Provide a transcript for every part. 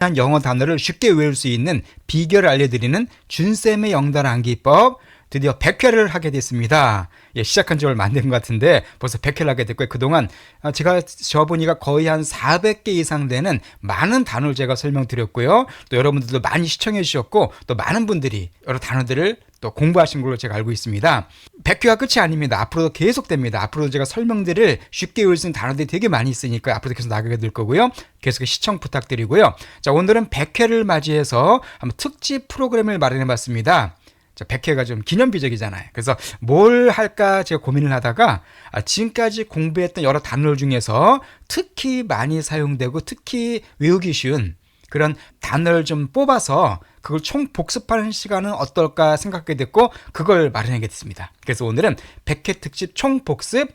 한 영어 단어를 쉽게 외울 수 있는 비결을 알려드리는 준쌤의 영단어 암기법 드디어 100회를 하게 됐습니다. 예, 시작한 지 얼마 안 된 것 같은데 벌써 100회를 하게 됐고요. 그동안 제가 저보니까 거의 한 400개 이상 되는 많은 단어를 제가 설명드렸고요. 또 여러분들도 많이 시청해 주셨고 또 많은 분들이 여러 단어들을 또 공부하신 걸로 제가 알고 있습니다. 100회가 끝이 아닙니다. 앞으로도 계속됩니다. 앞으로도 제가 설명들을 쉽게 외울 수 있는 단어들이 되게 많이 있으니까 앞으로도 계속 나가게 될 거고요. 계속 시청 부탁드리고요. 자, 오늘은 100회를 맞이해서 한번 특집 프로그램을 마련해 봤습니다. 자, 100회가 좀 기념비적이잖아요. 그래서 뭘 할까 제가 고민을 하다가 지금까지 공부했던 여러 단어 중에서 특히 많이 사용되고 특히 외우기 쉬운 그런 단어를 좀 뽑아서 그걸 총 복습하는 시간은 어떨까 생각하게 됐고 그걸 마련하게 됐습니다. 그래서 오늘은 100회 특집 총 복습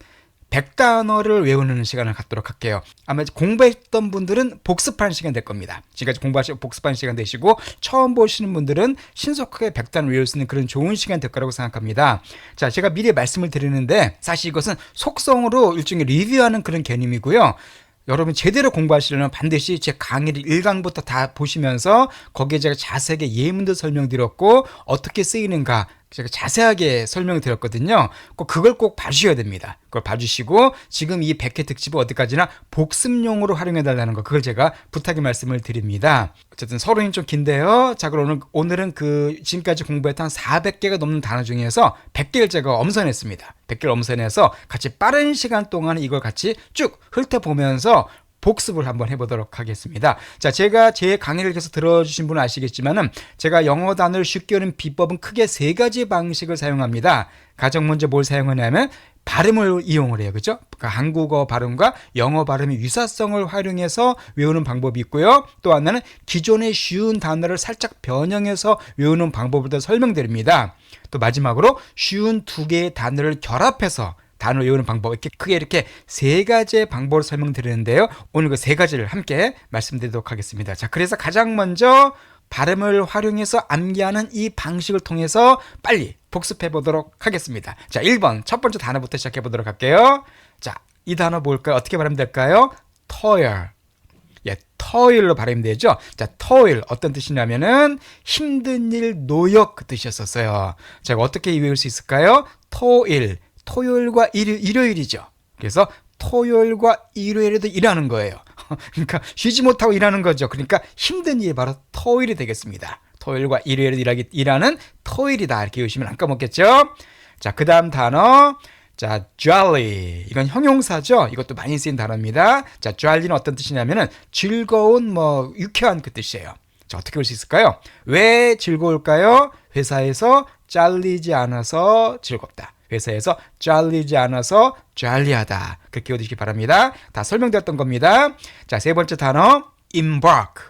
100단어를 외우는 시간을 갖도록 할게요. 아마 공부했던 분들은 복습하는 시간 될 겁니다. 지금까지 공부하시고 복습하는 시간 되시고 처음 보시는 분들은 신속하게 100단어 외울 수 있는 그런 좋은 시간 될 거라고 생각합니다. 자, 제가 미리 말씀을 드리는데 사실 이것은 속성으로 일종의 리뷰하는 그런 개념이고요. 여러분 제대로 공부하시려면 반드시 제 강의를 1강부터 다 보시면서 거기에 제가 자세하게 예문도 설명드렸고 어떻게 쓰이는가 제가 자세하게 설명을 드렸거든요. 그걸 꼭 봐주셔야 됩니다. 그걸 봐주시고 지금 이 100회 특집을 어디까지나 복습용으로 활용해달라는 거 그걸 제가 부탁의 말씀을 드립니다. 어쨌든 서론이 좀 긴데요. 자, 그럼 오늘은 지금까지 공부했던 400개가 넘는 단어 중에서 100개를 제가 엄선했습니다. 100개를 엄선해서 같이 빠른 시간 동안 이걸 같이 쭉 훑어보면서 복습을 한번 해보도록 하겠습니다. 자, 제가 제 강의를 계속 들어주신 분은 아시겠지만은 제가 영어 단어를 쉽게 외우는 비법은 크게 3가지 방식을 사용합니다. 가장 먼저 뭘 사용하냐면 발음을 이용을 해요. 그죠? 그러니까 한국어 발음과 영어 발음의 유사성을 활용해서 외우는 방법이 있고요. 또 하나는 기존의 쉬운 단어를 살짝 변형해서 외우는 방법을 더 설명드립니다. 또 마지막으로 쉬운 2개의 단어를 결합해서 단어 외우는 방법 이렇게 3가지의 방법을 설명드리는데요. 오늘 그 3가지를 함께 말씀드리도록 하겠습니다. 자, 그래서 가장 먼저 발음을 활용해서 암기하는 이 방식을 통해서 빨리 복습해 보도록 하겠습니다. 자, 1번 첫 번째 단어부터 시작해 보도록 할게요. 자, 이 단어 뭘까요? 어떻게 발음이 될까요? toil. 예, toil로 발음이 되죠. 자, toil 어떤 뜻이냐면은 힘든 일, 노역 그 뜻이었었어요. 자, 어떻게 외울 수 있을까요? toil. 토요일과 일요일이죠. 그래서 토요일과 일요일에도 일하는 거예요. 그러니까 쉬지 못하고 일하는 거죠. 그러니까 힘든 일이 바로 토요일이 되겠습니다. 토요일과 일요일에 일하는 토요일이다. 이렇게 외우시면 안 까먹겠죠. 자, 그 다음 단어. 자, jolly. 이건 형용사죠. 이것도 많이 쓰인 단어입니다. 자, jolly는 어떤 뜻이냐면은 즐거운, 유쾌한 그 뜻이에요. 자, 어떻게 볼 수 있을까요? 왜 즐거울까요? 회사에서 잘리지 않아서 즐겁다. 회사에서 잘리지 않아서 잘리하다. 그렇게 외우시기 바랍니다. 다 설명드렸던 겁니다. 자, 3번째 단어 embark.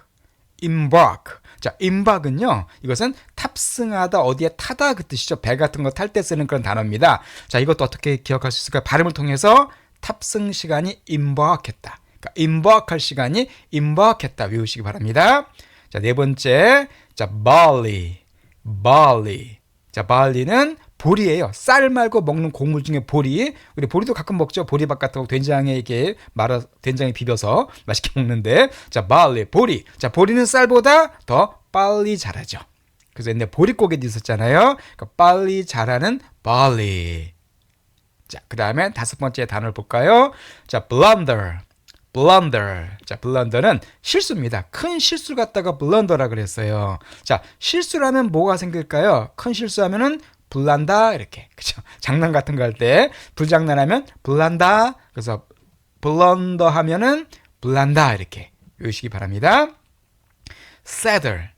자, embark은요. 이것은 탑승하다, 어디에 타다 그 뜻이죠. 배 같은 거 탈 때 쓰는 그런 단어입니다. 자, 이것도 어떻게 기억할 수 있을까요? 발음을 통해서 탑승 시간이 embark했다. 그러니까 embark할 시간이 embark했다. 외우시기 바랍니다. 자, 4번째. 자, barley. 자, barley는 보리예요. 쌀 말고 먹는 곡물 중에 보리. 우리 보리도 가끔 먹죠. 보리밥 같은 거 된장에 된장에 비벼서 맛있게 먹는데. 자, barley, 보리. 자, 보리는 쌀보다 더 빨리 자라죠. 그래서 옛날에 보릿고개도 있었잖아요. 그러니까 빨리 자라는 barley. 자, 그 다음에 5번째 단어를 볼까요? 자, blunder. 자, blunder는 실수입니다. 큰 실수 갖다가 blunder라 그랬어요. 자, 실수라면 뭐가 생길까요? 큰 실수하면은 불난다 이렇게. 그죠? 장난 같은 거 할 때 불장난하면 불난다. 그래서 블런더 하면은 불난다 이렇게 외우시기 바랍니다. saddle.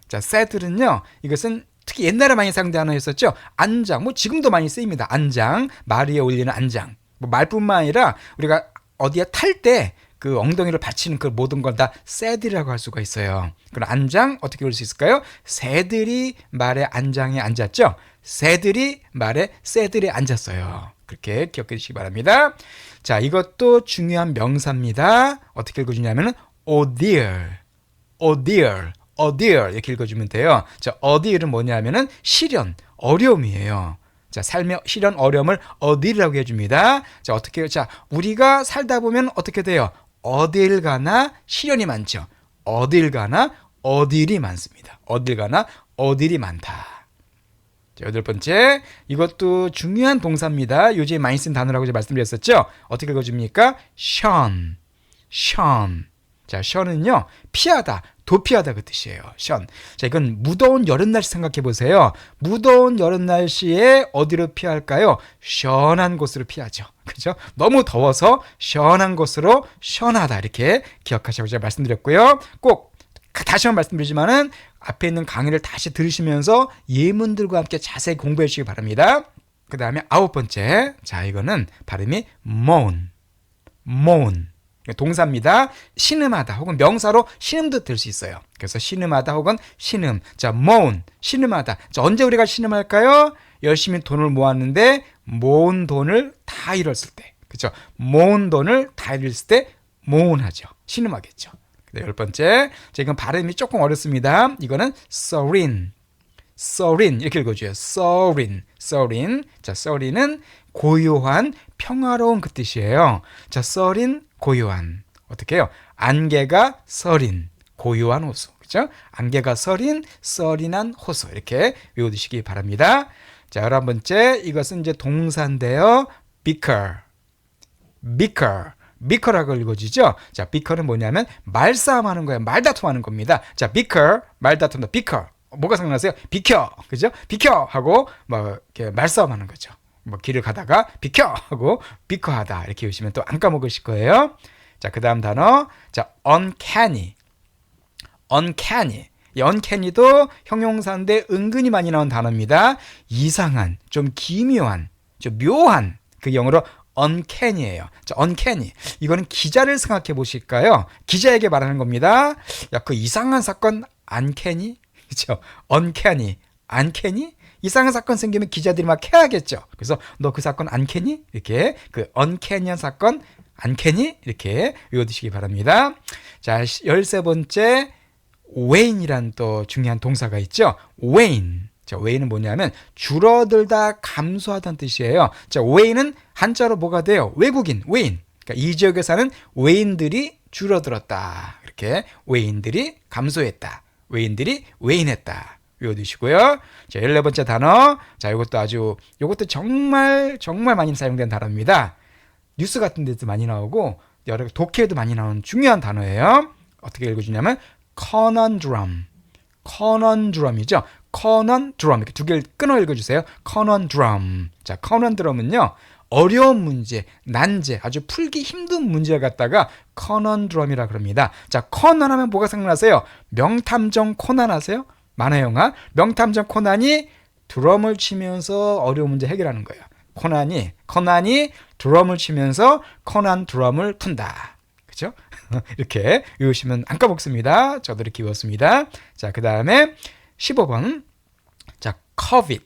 자, saddle은요. 이것은 특히 옛날에 많이 사용된 단어였었죠. 안장. 지금도 많이 쓰입니다. 안장. 말 위에 올리는 안장. 말뿐만 아니라 우리가 어디에 탈 때 그 엉덩이를 받치는 그 모든 걸 다 새들이라고 할 수가 있어요. 그럼 안장 어떻게 볼 수 있을까요? 새들이 말에 안장에 앉았죠. 새들이 말에 새들이 앉았어요. 그렇게 기억해 주시기 바랍니다. 자, 이것도 중요한 명사입니다. 어떻게 읽어주냐면은 ordeal 이렇게 읽어주면 돼요. 자, ordeal은 뭐냐면은 시련, 어려움이에요. 자, 삶의 시련, 어려움을 어디라고 해줍니다. 자, 우리가 살다 보면 어떻게 돼요? 어딜 가나 시련이 많죠. 어딜 가나 어딜이 많습니다. 어딜 가나 어딜이 많다. 자, 8번째, 이것도 중요한 동사입니다. 요즘에 많이 쓴 단어라고 제가 말씀드렸었죠. 어떻게 읽어줍니까? shun, shun. 자, shun은요, 피하다, 도피하다 그 뜻이에요. shun. 자, 이건 무더운 여름 날씨 생각해 보세요. 무더운 여름 날씨에 어디로 피할까요? 시원한 곳으로 피하죠. 그죠? 너무 더워서 시원한 곳으로 시원하다 이렇게 기억하시라고 제가 말씀드렸고요. 꼭 다시 한번 말씀드리지만은 앞에 있는 강의를 다시 들으시면서 예문들과 함께 자세히 공부해 주시기 바랍니다. 그 다음에 9번째, 자, 이거는 발음이 moan, moan. 동사입니다. 신음하다 혹은 명사로 신음도 될 수 있어요. 그래서 신음하다 혹은 신음. 자, moan, 신음하다. 자, 언제 우리가 신음할까요? 열심히 돈을 모았는데 모은 돈을 다 잃었을 때. 그렇죠? 모은 돈을 다 잃었을 때 moan하죠. 신음하겠죠. 10번째, 자, 이건 발음이 조금 어렵습니다. 이거는 serene, serene 이렇게 읽어줘요. serene, serene. 자, serene은 고요한, 평화로운 그 뜻이에요. 자, serene 고요한. 어떻게 해요? 안개가 서린, 고요한 호수. 그죠? 안개가 서린, 서린한 호수. 이렇게 외워두시기 바랍니다. 자, 11번째, 이것은 이제 동사인데요. bicker, bicker. 비커라고 읽어지죠? 자, 비커는 뭐냐면 말싸움하는 거예요. 말다툼하는 겁니다. 자, 비커, 말다툼다. 비커. 뭐가 생각나세요? 비켜. 그죠? 비켜 하고 뭐 이렇게 말싸움하는 거죠. 뭐 길을 가다가 비켜 하고 비커하다 이렇게 보시면 또 안 까먹으실 거예요. 자, 그다음 단어. 자, uncanny. uncanny. 이 uncanny도 형용사인데 은근히 많이 나온 단어입니다. 이상한, 좀 기묘한, 좀 묘한. 그 영어로 uncanny예요. 자, uncanny. 이거는 기자를 생각해 보실까요? 기자에게 말하는 겁니다. 야, 그 이상한 사건 uncanny? 그렇죠? uncanny. uncanny? 이상한 사건 생기면 기자들이 막 해야겠죠. 그래서 너 그 사건 uncanny? 이렇게 그 uncanny한 사건 uncanny? 이렇게 외워두시기 바랍니다. 자, 13번째 wane이란 또 중요한 동사가 있죠. wane. 자, wane은 뭐냐면 줄어들다, 감소하다는 뜻이에요. 자, wane은 한자로 뭐가 돼요? 외국인, 웨인. 그러니까 이 지역에 사는 외인들이 줄어들었다. 이렇게 외인들이 감소했다. 외인들이 웨인했다. 외워두시고요. 자, 14번째 단어. 자, 이것도 정말 많이 사용된 단어입니다. 뉴스 같은 데도 많이 나오고 여러 독해에도 많이 나오는 중요한 단어예요. 어떻게 읽어주냐면 conundrum. conundrum이죠. conundrum. 이렇게 두 개를 끊어 읽어주세요. conundrum. 자, conundrum은요. 어려운 문제, 난제, 아주 풀기 힘든 문제를 갖다가 conundrum이라 그럽니다. 자, 코난 하면 뭐가 생각나세요? 명탐정 코난 아세요? 만화 영화. 명탐정 코난이 드럼을 치면서 어려운 문제 해결하는 거예요. 코난이 드럼을 치면서 코난 드럼을 푼다. 그죠? 이렇게 외우시면 안 까먹습니다. 저도 이렇게 외웠습니다. 자, 그 다음에 15번. 자, covet.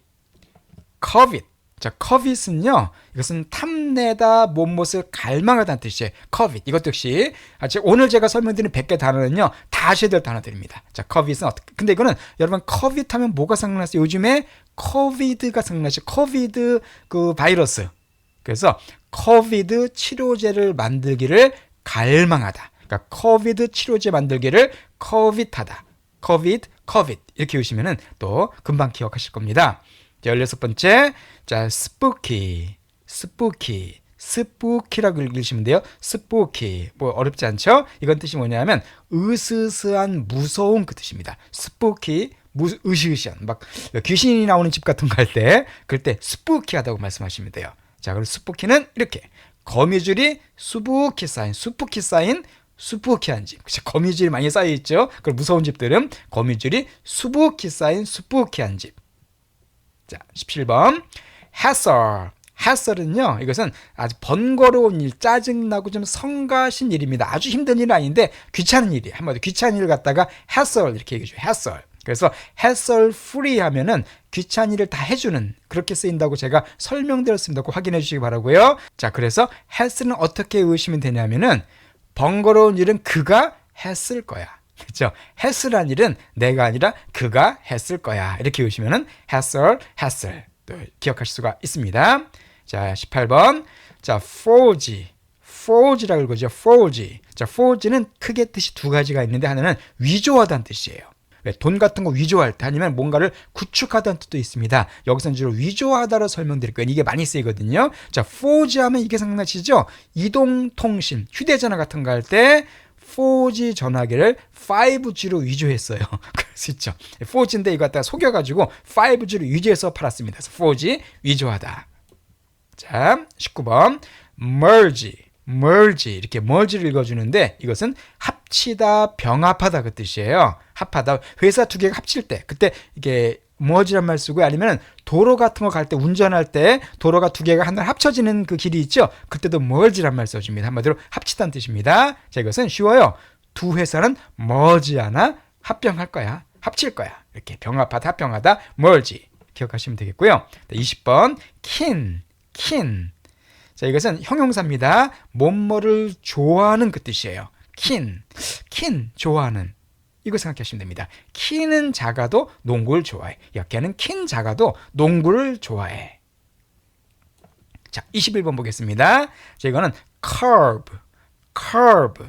자, covet은요, 이것은 탐내다, 못못을 갈망하다는 뜻이에요. covet. 이것 역시, 오늘 제가 설명드린 100개 단어는요, 다 아셔야 될 단어들입니다. 자, covet은 어떻게, 근데 이거는, 여러분, covet 하면 뭐가 생각나세요? 요즘에 covid가 생각나시죠? covid 그 바이러스. 그래서, covid 치료제를 만들기를 갈망하다. 그러니까, covid 치료제 만들기를 covet하다. covid. 이렇게 보시면은 또 금방 기억하실 겁니다. 자, 16번째. 자, spooky라고 읽으시면 돼요. spooky. 뭐 어렵지 않죠? 이건 뜻이 뭐냐면 으스스한, 무서운 그 뜻입니다. spooky, 으시으시한. 막 귀신이 나오는 집 같은 거 할 때 그럴 때 spooky하다고 말씀하시면 돼요. 자, 그리고 spooky는 이렇게 거미줄이 수북히 쌓인 수북히한 집. 거미줄이 많이 쌓여 있죠. 그리고 무서운 집들은 거미줄이 수북히 쌓인 수북히한 집. 자, 17번. hassle은요, 이것은 아주 번거로운 일, 짜증나고 좀 성가신 일입니다. 아주 힘든 일은 아닌데 귀찮은 일이. 한마디로 귀찮은 일을 갖다가 hassle 이렇게 얘기해줘요. hassle. 그래서 hassle free 하면은 귀찮은 일을 다 해주는, 그렇게 쓰인다고 제가 설명드렸습니다. 꼭 확인해 주시기 바라고요. 자, 그래서 hassle는 어떻게 외우시면 되냐면은 번거로운 일은 그가 했을 거야. 그렇죠? hassle한 일은 내가 아니라 그가 했을 거야. 이렇게 외우시면은 hassle 또 기억하실 수가 있습니다. 자, 18번. 자, forge forge라고 읽어죠. forge. 자, forge는 크게 뜻이 두 가지가 있는데 하나는 위조하다는 뜻이에요. 왜? 돈 같은 거 위조할 때 아니면 뭔가를 구축하다는 뜻도 있습니다. 여기서는 주로 위조하다로 설명드릴 거예요. 이게 많이 쓰이거든요. 자, forge 하면 이게 생각나시죠? 이동통신, 휴대전화 같은 거 할 때 forge 전화기를 5G로 위조했어요. 그럴 수 있죠. 4G인데 이거 갖다가 속여가지고 5G로 위조해서 팔았습니다. 그래서 forge, 위조하다. 자, 19번 merge. merge 이렇게 merge를 읽어주는데 이것은 합치다, 병합하다 그 뜻이에요. 합하다. 회사 두 개가 합칠 때 그때 이게 merge란 말 쓰고 아니면 도로 같은 거 갈 때 운전할 때 도로가 두 개가 하나 합쳐지는 그 길이 있죠. 그때도 merge란 말 써줍니다. 한마디로 합치다는 뜻입니다. 자, 이것은 쉬워요. 두 회사는 merge하나 합병할 거야. 합칠 거야. 이렇게 병합하다, 합병하다, merge 기억하시면 되겠고요. 20번 kin. 자, 이것은 형용사입니다. 뭐뭐를 좋아하는 그 뜻이에요. kin, 좋아하는. 이거 생각하시면 됩니다. 키는 작아도 농구를 좋아해. 역해는 kin 작아도 농구를 좋아해. 자, 21번 보겠습니다. 자, 이거는 curb.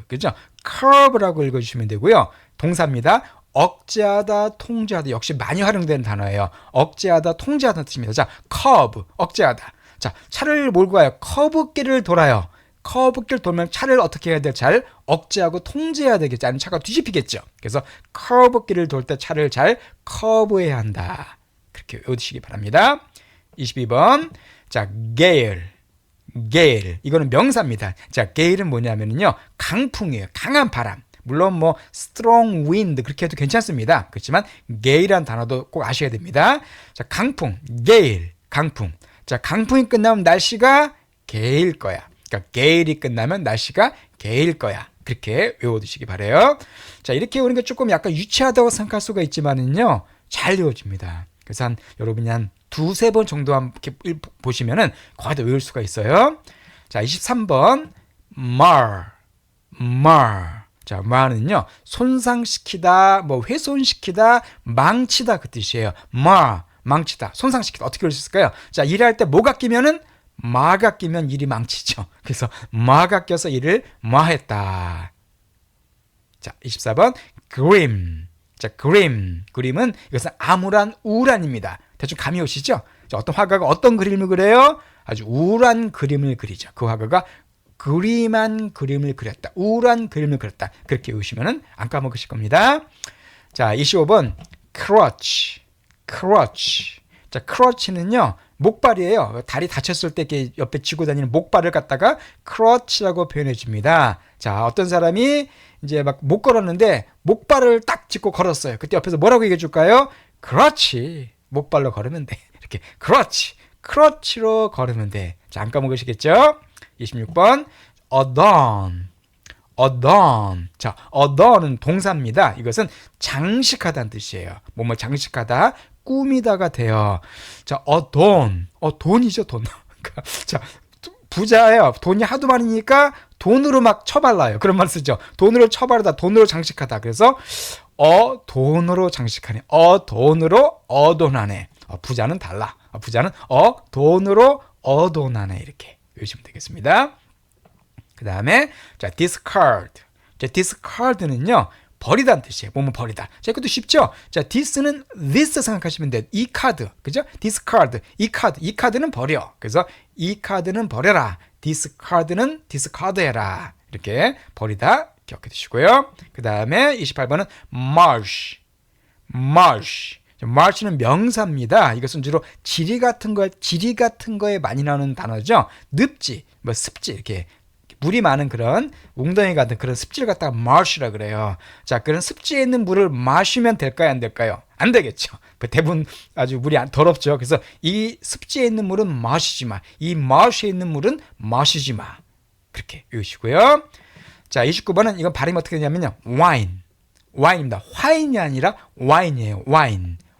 그죠? curb라고 읽어주시면 되고요. 동사입니다. 억제하다, 통제하다. 역시 많이 활용되는 단어예요. 억제하다, 통제하다는 뜻입니다. 자, curb, 억제하다. 자, 차를 몰고 가요. 커브길을 돌아요. 커브길 돌면 차를 어떻게 해야 돼? 잘 억제하고 통제해야 되겠죠. 아니면 차가 뒤집히겠죠. 그래서 커브길을 돌 때 차를 잘 커브해야 한다. 그렇게 외우시기 바랍니다. 22번. 자, gale. 이거는 명사입니다. 자, gale은 뭐냐면요. 강풍이에요. 강한 바람. 물론 뭐 strong wind 그렇게 해도 괜찮습니다. 그렇지만 gale이라는 단어도 꼭 아셔야 됩니다. 자, 강풍. gale. 강풍. 자, 강풍이 끝나면 날씨가 개일 거야. 그러니까 게일이 끝나면 날씨가 개일 거야. 그렇게 외워두시기 바래요. 자, 이렇게 외우는 게 조금 약간 유치하다고 생각할 수가 있지만은요, 잘 외워집니다. 그래서 여러분이 한 두세 번 정도 이렇게 보시면은 거의 다 외울 수가 있어요. 자, 23번 mar. 자, mar는요, 손상시키다, 뭐 훼손시키다, 망치다 그 뜻이에요. 망치다, 손상시키다. 어떻게 할 수 있을까요? 자, 일할 때 뭐가 끼면은 마가 끼면 일이 망치죠. 그래서 마가 껴서 일을 마했다. 자, 24번 grim. 자, grim은 이것은 암울한, 우울한입니다. 대충 감이 오시죠? 자, 어떤 화가가 어떤 그림을 그려요? 아주 우울한 그림을 그리죠. 그 화가가 그림한 그림을 그렸다. 우울한 그림을 그렸다. 그렇게 외우시면 안 까먹으실 겁니다. 자, 25번 crutch. 자, crutch는요, 목발이에요. 다리 다쳤을 때 이렇게 옆에 쥐고 다니는 목발을 갖다가 crutch라고 표현해 줍니다. 자, 어떤 사람이 이제 막 못 걸었는데 목발을 딱 짚고 걸었어요. 그때 옆에서 뭐라고 얘기해 줄까요? crutch. 목발로 걸으면 돼. 이렇게 crutch로 걸으면 돼. 자, 안 까먹으시겠죠? 26번 adorn. 자, adorn은 동사입니다. 이것은 장식하다는 뜻이에요. 뭐뭐 장식하다, 꾸미다가 돼요. 자, 돈이죠, 돈. 자, 부자예요. 돈이 하도 많으니까 돈으로 막 처발라요. 그런 말 쓰죠. 돈으로 처바르다, 돈으로 장식하다. 그래서 돈으로 장식하네. 돈으로 어돈하네. 부자는 달라. 부자는 돈으로 어돈하네. 이렇게 외우시면 되겠습니다. 그 다음에 자, discard. 자, discard는요, 버리다는 뜻이에요. 뭐뭐 버리다. 자, 이것도 쉽죠? 자, this는 this 생각하시면 돼요. 이 카드. 그죠? discard. 이 카드는 버려. 그래서 이 카드는 버려라. discard는 discard해라. 이렇게 버리다 기억해 두시고요. 그 다음에 28번은 marsh. marsh는 명사입니다. 이것은 주로 지리 같은 거에 많이 나오는 단어죠. 늪지, 뭐 습지 이렇게 물이 많은 그런 웅덩이 같은 그런 습지를 갖다가 marsh라 그래요. 자, 그런 습지에 있는 물을 마시면 될까요, 안 될까요? 안 되겠죠. 대부분 아주 물이 더럽죠. 그래서 이 습지에 있는 물은 마시지 마. 이 marsh에 있는 물은 마시지 마. 그렇게 외우시고요. 자, 29번은 이건 발음이 어떻게 되냐면요, 와인입니다. 화인이 아니라 와인이에요.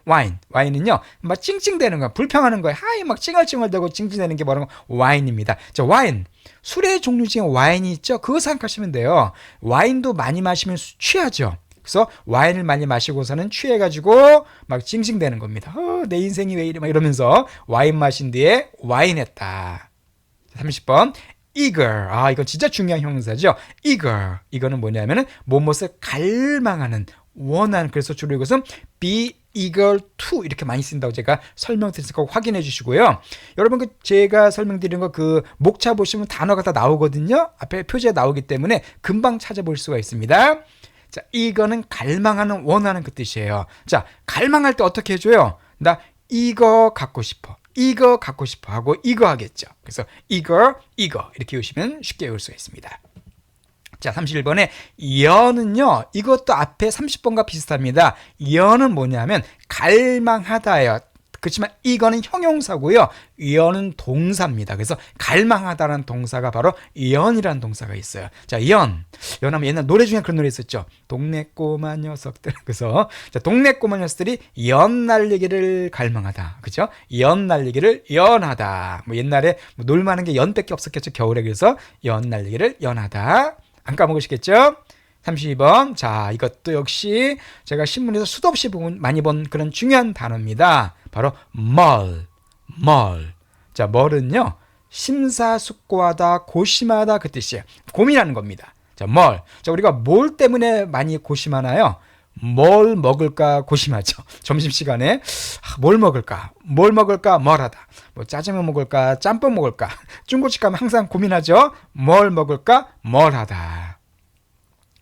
와인은요, 막 찡찡대는 거야. 불평하는 거야. 하이, 막 찡얼찡얼대고 찡찡대는 게 뭐라고? 와인입니다. 자, 와인. 술의 종류 중에 와인이 있죠? 그거 생각하시면 돼요. 와인도 많이 마시면 취하죠. 그래서 와인을 많이 마시고서는 취해가지고 막 찡찡대는 겁니다. 내 인생이 왜 이래? 막 이러면서 와인 마신 뒤에 와인했다. 30번. eager. 아, 이건 진짜 중요한 형용사죠. eager. 이거는 뭐냐면은 무엇을 갈망하는, 원하는. 그래서 주로 이것은 be eager to 이렇게 많이 쓴다고 제가 설명드렸으니까 확인해 주시고요. 여러분 제가 설명드린 거 그 목차 보시면 단어가 다 나오거든요. 앞에 표지에 나오기 때문에 금방 찾아볼 수가 있습니다. 자, 이거는 갈망하는, 원하는 그 뜻이에요. 자, 갈망할 때 어떻게 해줘요? 나 이거 갖고 싶어. 이거 갖고 싶어 하고 이거 하겠죠. 그래서 이거 이렇게 외우시면 쉽게 외울 수가 있습니다. 자, 31번에 여는요. 이것도 앞에 30번과 비슷합니다. 여는 뭐냐면 갈망하다예요. 그렇지만 이거는 형용사고요. 여는 동사입니다. 그래서 갈망하다라는 동사가 바로 연이라는 동사가 있어요. 자, 연하면 옛날 노래 중에 그런 노래 있었죠. 동네 꼬마 녀석들. 그래서 자, 동네 꼬마 녀석들이 연 날리기를 갈망하다. 그죠? 연 날리기를 연하다. 뭐 옛날에 뭐 놀만한 게 연밖에 없었겠죠. 겨울에. 그래서 연 날리기를 연하다. 안 까먹으시겠죠? 32번. 자, 이것도 역시 제가 신문에서 수도 없이 많이 본 그런 중요한 단어입니다. 바로 뭘. 자, 뭘은요. 심사숙고하다, 고심하다 그 뜻이에요. 고민하는 겁니다. 자, 뭘. 자, 우리가 뭘 때문에 많이 고심하나요? 뭘 먹을까 고심하죠. 점심시간에 뭘 먹을까 뭘 하다. 뭐 짜장면 먹을까 짬뽕 먹을까. 중고집 가면 항상 고민하죠. 뭘 먹을까 뭘 하다.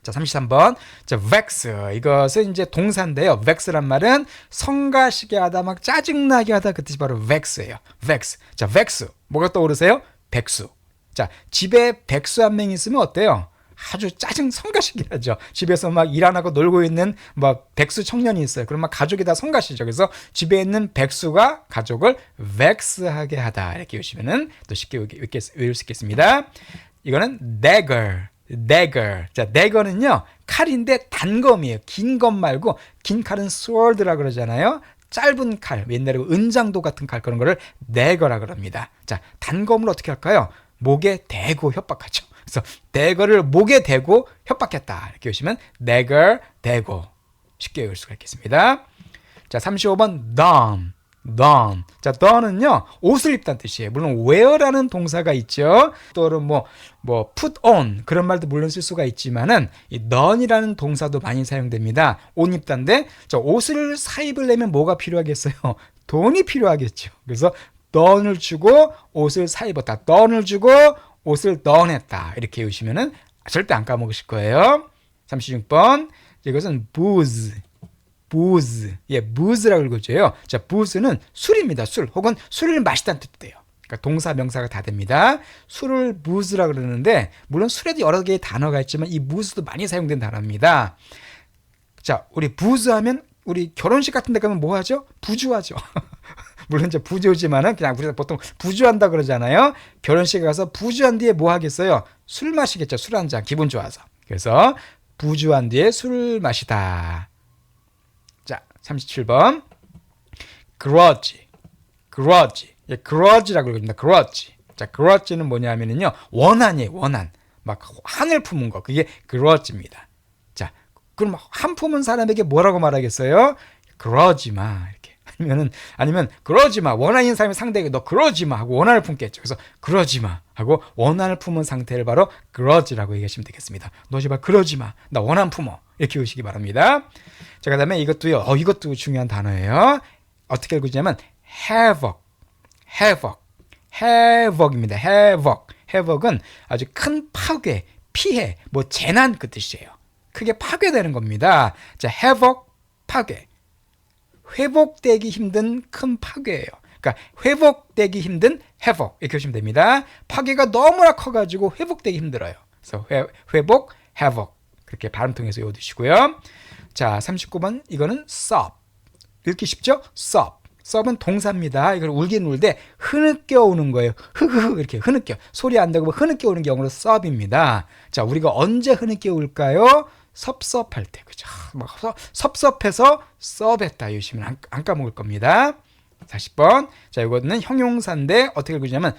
자, 33번. 자, vex. 이것은 이제 동사인데요. vex란 말은 성가시게 하다, 막 짜증나게 하다 그 뜻이 바로 vex예요. vex. 자, vex. 뭐가 떠오르세요? 백수. 자, 집에 백수 한 명 있으면 어때요? 아주 성가시게 하죠. 집에서 막 일 안 하고 놀고 있는 뭐 백수 청년이 있어요. 그럼 막 가족이 다 성가시죠. 그래서 집에 있는 백수가 가족을 vex하게 하다. 이렇게 외우시면은 또 쉽게 외울 수 있겠습니다. 이거는 dagger. 자, dagger는요, 칼인데 단검이에요. 긴 검 말고, 긴 칼은 sword라 그러잖아요. 짧은 칼, 옛날에 은장도 같은 칼, 그런 거를 dagger라 그럽니다. 자, 단검을 어떻게 할까요? 목에 대고 협박하죠. 그래서 dagger를 목에 대고 협박했다. 이렇게 보시면 dagger, 대고. 쉽게 외울 수가 있겠습니다. 자, 35번 don. 자, don은요, 옷을 입다는 뜻이에요. 물론 wear라는 동사가 있죠. 또는 뭐 put on 그런 말도 물론 쓸 수가 있지만은 이 don이라는 동사도 많이 사용됩니다. 옷 입다인데, 자, 옷을 사입으려면 뭐가 필요하겠어요? 돈이 필요하겠죠. 그래서 don을 주고 옷을 사입었다. don을 주고 옷을 don했다. 이렇게 외우시면은 절대 안 까먹으실 거예요. 36번. 이것은 booze. 예, booze라고 읽어줘요. 자, booze는 술입니다. 술 혹은 술을 마시다는 뜻도 돼요. 그러니까 동사 명사가 다 됩니다. 술을 booze라고 그러는데 물론 술에도 여러 개의 단어가 있지만 이 booze도 많이 사용된 단어입니다. 자, 우리 booze 하면 우리 결혼식 같은 데 가면 뭐 하죠? 부주하죠. 물론 이제 부주지만은 그냥 우리가 보통 부주한다 그러잖아요. 결혼식에 가서 부주한 뒤에 뭐 하겠어요? 술 마시겠죠. 술 한 잔 기분 좋아서. 그래서 부주한 뒤에 술을 마시다. 자, 37번. grudge. 예, grudge라고 읽습니다. grudge. 자, grudge는 뭐냐면요. 원한이에요. 원한. 막 한을 품은 거. 그게 grudge입니다. 자, 그럼 한 품은 사람에게 뭐라고 말하겠어요? 그러지 마. 이렇게. 아니면 그러지 마. 원한인 사람의 상대에게 너 그러지 마 하고 원한을 품겠죠. 그래서 그러지 마 하고 원한을 품은 상태를 바로 grudge라고 얘기하시면 되겠습니다. 너 제발 그러지 마. 나 원한 품어. 이렇게 오시기 바랍니다. 자, 그다음에 이것도요. 이것도 중요한 단어예요. 어떻게 읽으냐면 havoc입니다. havoc은 아주 큰 파괴, 피해, 뭐 재난 그 뜻이에요. 크게 파괴되는 겁니다. 자, havoc, 파괴. 회복되기 힘든 큰 파괴예요. 그러니까 회복되기 힘든 havoc 이렇게 보시면 됩니다. 파괴가 너무나 커가지고 회복되기 힘들어요. 그래서 회복, havoc 그렇게 발음 통해서 외워두시고요. 자, 39번 이거는 sob. 읽기 쉽죠? sob. 은 동사입니다. 이걸 울긴 울되 흐느껴 우는 거예요. 흐흐흐 이렇게 흐느껴. 소리 안 나고 흐느껴 우는 경우로 sob입니다. 자, 우리가 언제 흐느껴 울까요? 섭섭할 때. 그죠? 막 섭섭해서 섭했다. 이러시면 안 까먹을 겁니다. 40번. 자, 이거는 형용사인데 어떻게 읽으냐면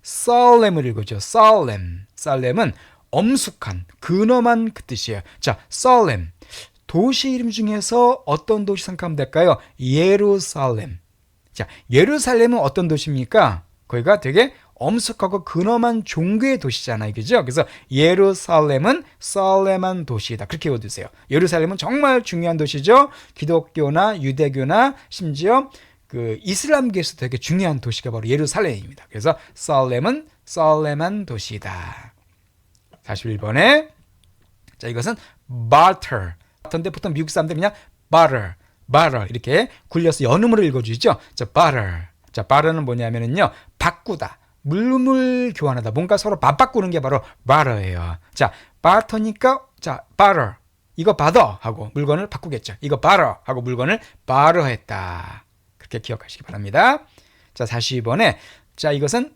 solemn을 읽어죠. solemn은 엄숙한, 근엄한 그 뜻이에요. 자, solemn. 도시 이름 중에서 어떤 도시 생각하면 될까요? 예루살렘. 자, 예루살렘은 어떤 도시입니까? 거기가 되게 엄숙하고 근엄한 종교의 도시잖아요. 그죠? 그래서 예루살렘은 썰렘한 도시이다. 그렇게 외워두세요. 예루살렘은 정말 중요한 도시죠. 기독교나 유대교나 심지어 그 이슬람교에서 되게 중요한 도시가 바로 예루살렘입니다. 그래서 썰렘은 썰렘한 도시이다. 41번에 자, 이것은 barter. barter인데 보통 미국 사람들이 그냥 barter 이렇게 굴려서 연음으로 읽어주죠. 자, barter. 자, barter는 뭐냐면은요, 바꾸다. 물물 교환하다. 뭔가 서로 맞바꾸는 게 바로 barter예요. 자, barter니까 자, barter. 이거 받아 하고 물건을 바꾸겠죠. 이거 barter 하고 물건을 barter했다. 그렇게 기억하시기 바랍니다. 자, 42번에 자, 이것은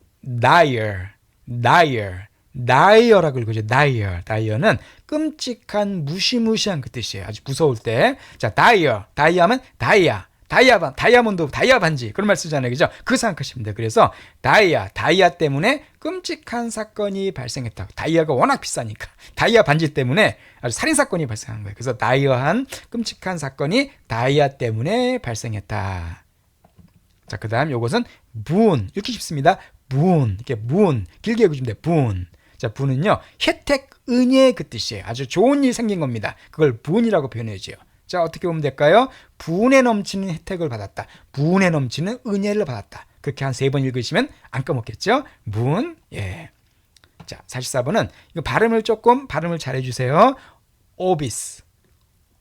dire라고 읽어죠. dire는 끔찍한 무시무시한 그 뜻이에요. 아주 무서울 때. 자, dire하면 다이아몬드, 다이아 반지 그런 말 쓰잖아요. 그죠? 그거 생각하시면 돼요. 그래서 다이아 때문에 끔찍한 사건이 발생했다. 다이아가 워낙 비싸니까 다이아 반지 때문에 아주 살인사건이 발생한 거예요. 그래서 다이어한 끔찍한 사건이 다이아 때문에 발생했다. 자, 그 다음 요것은 boon. 읽기 쉽습니다. boon. 이렇게 boon. 길게 읽으시면 돼요. boon. 자, boon은요, 혜택, 은혜 그 뜻이에요. 아주 좋은 일이 생긴 겁니다. 그걸 boon이라고 표현해줘요. 자, 어떻게 보면 될까요? 분에 넘치는 혜택을 받았다. 분에 넘치는 은혜를 받았다. 그렇게 한 3번 읽으시면 안 까먹겠죠? 분. 예. 자, 44번은 이거 발음을 잘 해주세요. 오비스.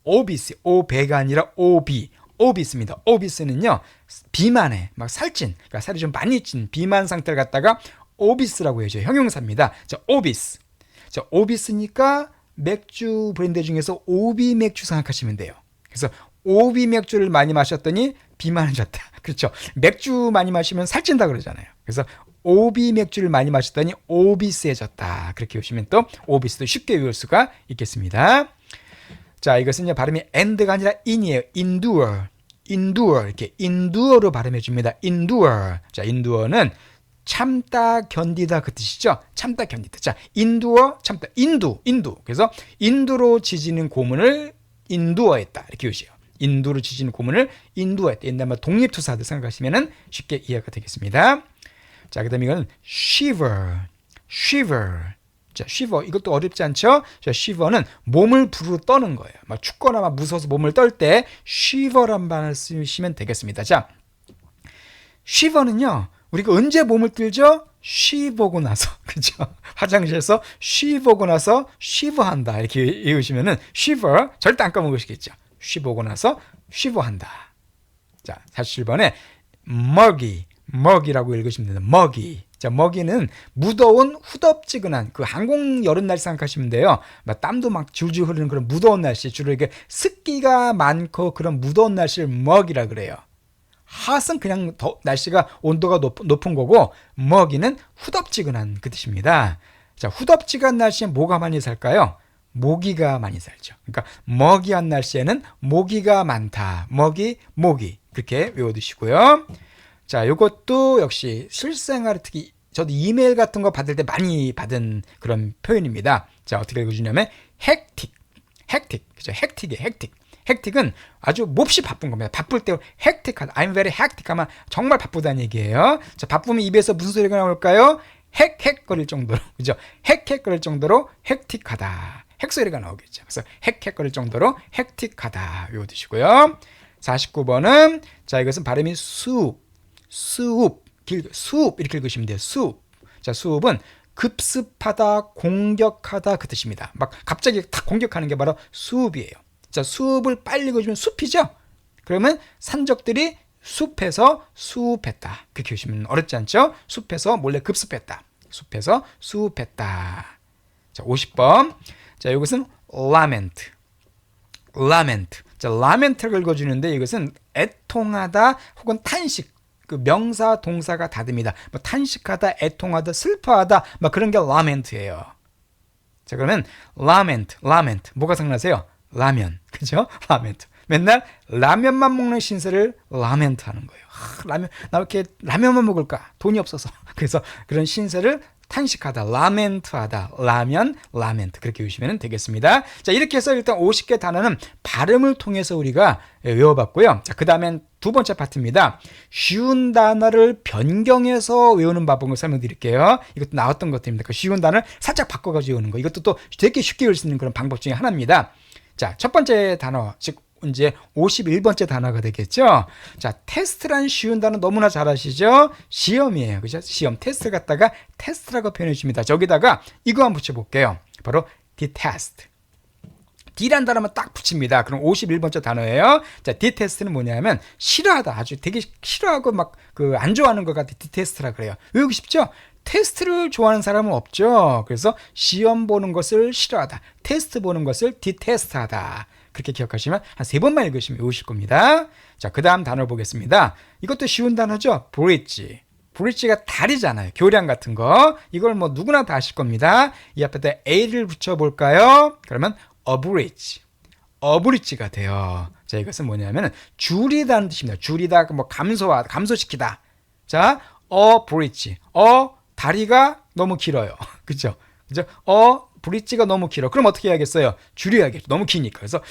오배가 아니라 오비스입니다. 오비스는요, 비만해. 막 살찐. 그러니까 살이 좀 많이 찐 비만 상태를 갖다가 오비스라고 해야죠. 형용사입니다. 자, 오비스. 자, 오비스니까 맥주 브랜드 중에서 오비 맥주 생각하시면 돼요. 그래서 오비 맥주를 많이 마셨더니 비만해졌다. 그렇죠. 맥주 많이 마시면 살찐다 그러잖아요. 그래서 오비 맥주를 많이 마셨더니 오비스해졌다. 그렇게 보시면 또 오비스도 쉽게 외울 수가 있겠습니다. 자, 이것은 발음이 and가 아니라 in이에요. endure 이렇게 endure로 발음해 줍니다. endure. 자, endure는 참다, 견디다 그 뜻이죠. 참다, 견디다. 자, endure, 참다. 인두. 그래서 인두로 지지는 고문을 인두어했다. 이렇게 보시요. 인두로 지지는 고문을 인두어했다. 옛날 독립투사들 생각하시면 쉽게 이해가 되겠습니다. 자, 그 다음에 이건 shiver. 자, shiver. 이것도 어렵지 않죠? 자, shiver는 몸을 부르르 떠는 거예요. 막 춥거나 막 무서워서 몸을 떨 때 shiver란 말을 쓰시면 되겠습니다. 자, shiver는요, 우리가 언제 몸을 들죠? 쉬 보고 나서. 그죠? 화장실에서 쉬 보고 나서 쉬버한다. 이렇게 읽으시면은 shiver 절대 안 까먹으시겠죠. 쉬 보고 나서 쉬버한다. 자, 47번에 muggy라고 읽으시면 됩니다. muggy. 자, muggy는 무더운 후덥지근한 그 한국 여름 날씨 생각하시면 돼요. 막 땀도 막 줄줄 흐르는 그런 무더운 날씨, 주로 이게 습기가 많고 그런 무더운 날씨를 muggy라 그래요. 핫은 그냥 날씨가 온도가 높은 거고, 먹이는 후덥지근한 그 뜻입니다. 자, 후덥지근한 날씨엔 뭐가 많이 살까요? 모기가 많이 살죠. 그러니까 먹이한 날씨에는 모기가 많다. 모기 그렇게 외워두시고요. 자, 이것도 역시 실생활, 특히 저도 이메일 같은 거 받을 때 많이 받은 그런 표현입니다. 자, 어떻게 읽어주냐면 hectic. 그죠? 헥틱은 아주 몹시 바쁜 겁니다. 바쁠 때 헥틱하다. I'm very hectic 하면 정말 바쁘다는 얘기예요. 자, 바쁘면 입에서 무슨 소리가 나올까요? 헥헥거릴 정도로. 그죠? 헥헥거릴 정도로 헥틱하다. 헥 소리가 나오겠죠. 그래서 헥헥거릴 정도로 헥틱하다. 외워두시고요. 49번은 자, 이것은 발음이 수읍 이렇게 읽으시면 돼요. 수읍. 자, 수읍은 급습하다, 공격하다 그 뜻입니다. 막 갑자기 탁 공격하는 게 바로 수읍이에요. 자, 수읍을 빨리 읽어주면 숲이죠. 그러면 산적들이 숲에서 수읍했다. 그렇게 보시면 어렵지 않죠? 숲에서 몰래 급습했다. 숲에서 수읍했다. 자, 50번. 자, 이것은 lament. 자, lament를 읽어주는데 이것은 애통하다 혹은 탄식. 그 명사, 동사가 다릅니다. 뭐 탄식하다, 애통하다, 슬퍼하다, 막 그런 게 lament예요. 자, 그러면 lament. 뭐가 생각나세요? 라면. 그죠? 라멘트. 맨날 라면만 먹는 신세를 라멘트 하는 거예요. 라면, 나 이렇게 라면만 먹을까? 돈이 없어서. 그래서 그런 신세를 탄식하다, 라멘트하다, 라면, 라멘트 그렇게 외우시면 되겠습니다. 자, 이렇게 해서 일단 50개 단어는 발음을 통해서 우리가 외워봤고요. 자, 그 다음엔 두 번째 파트입니다. 쉬운 단어를 변경해서 외우는 방법을 설명드릴게요. 이것도 나왔던 것들입니다. 그 쉬운 단어를 살짝 바꿔가지고 외우는 거. 이것도 또 되게 쉽게 외울 수 있는 그런 방법 중에 하나입니다. 자, 첫 번째 단어, 즉 이제 51번째 단어가 되겠죠. 자, 테스트란 쉬운 단어 너무나 잘 아시죠? 시험이에요. 그죠? 시험 테스트 갖다가 테스트라고 표현해 줍니다. 저기다가 이거 한번 붙여볼게요. 바로 detest. D란 단어만 딱 붙입니다. 그럼 51번째 단어예요. 자, detest는 뭐냐면 싫어하다. 아주 되게 싫어하고 막 그 안 좋아하는 것 같아. detest라 그래요. 외우기 쉽죠? 테스트를 좋아하는 사람은 없죠. 그래서 시험 보는 것을 싫어하다. 테스트 보는 것을 detest하다. 그렇게 기억하시면 한 3번만 읽으시면 외우실 겁니다. 자, 그 다음 단어 보겠습니다. 이것도 쉬운 단어죠. bridge. bridge가 다리잖아요. 교량 같은 거. 이걸 뭐 누구나 다 아실 겁니다. 이 앞에다 A를 붙여볼까요? 그러면 a bridge. a bridge가 돼요. 자, 이것은 뭐냐면 줄이다는 뜻입니다. 줄이다, 뭐 감소시키다. 자, a bridge. 다리가 너무 길어요. 그죠? 그죠? 브릿지가 너무 길어. 그럼 어떻게 해야겠어요? 줄여야겠죠. 너무 기니까. 그래서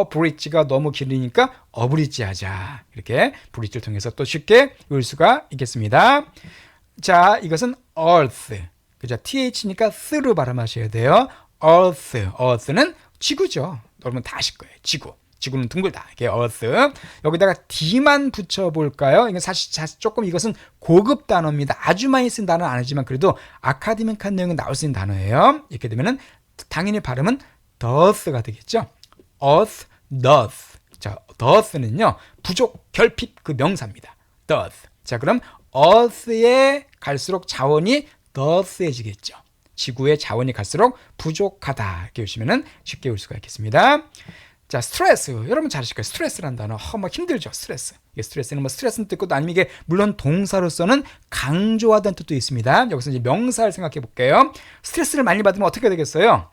브릿지가 너무 길으니까 브릿지 하자. 이렇게 브릿지를 통해서 또 쉽게 외울 수가 있겠습니다. 자, 이것은 earth. 그죠? th니까 th로 발음하셔야 돼요. earth는 지구죠. 여러분 다 아실 거예요. 지구는 둥글다. 이게 earth. 여기다가 D만 붙여볼까요? 이건 사실 조금 이것은 고급 단어입니다. 아주 많이 쓴 단어는 아니지만 그래도 아카데믹한 내용은 나올 수 있는 단어예요. 이렇게 되면은 당연히 발음은 doth가 되겠죠. earth, doth. 자, doth는요, 부족, 결핍 그 명사입니다. doth. 자, 그럼 earth에 갈수록 자원이 doth해지겠죠. 지구의 자원이 갈수록 부족하다. 이렇게 보시면은 쉽게 올 수가 있겠습니다. 자, 스트레스. 여러분 잘 아실 거예요. 스트레스라는 단어. 막 힘들죠. 스트레스. 이게 스트레스는 뭐 스트레스는 뜻도 있고 아니면 이게 물론 동사로서는 강조하다는 뜻도 있습니다. 여기서 이제 명사를 생각해 볼게요. 스트레스를 많이 받으면 어떻게 되겠어요?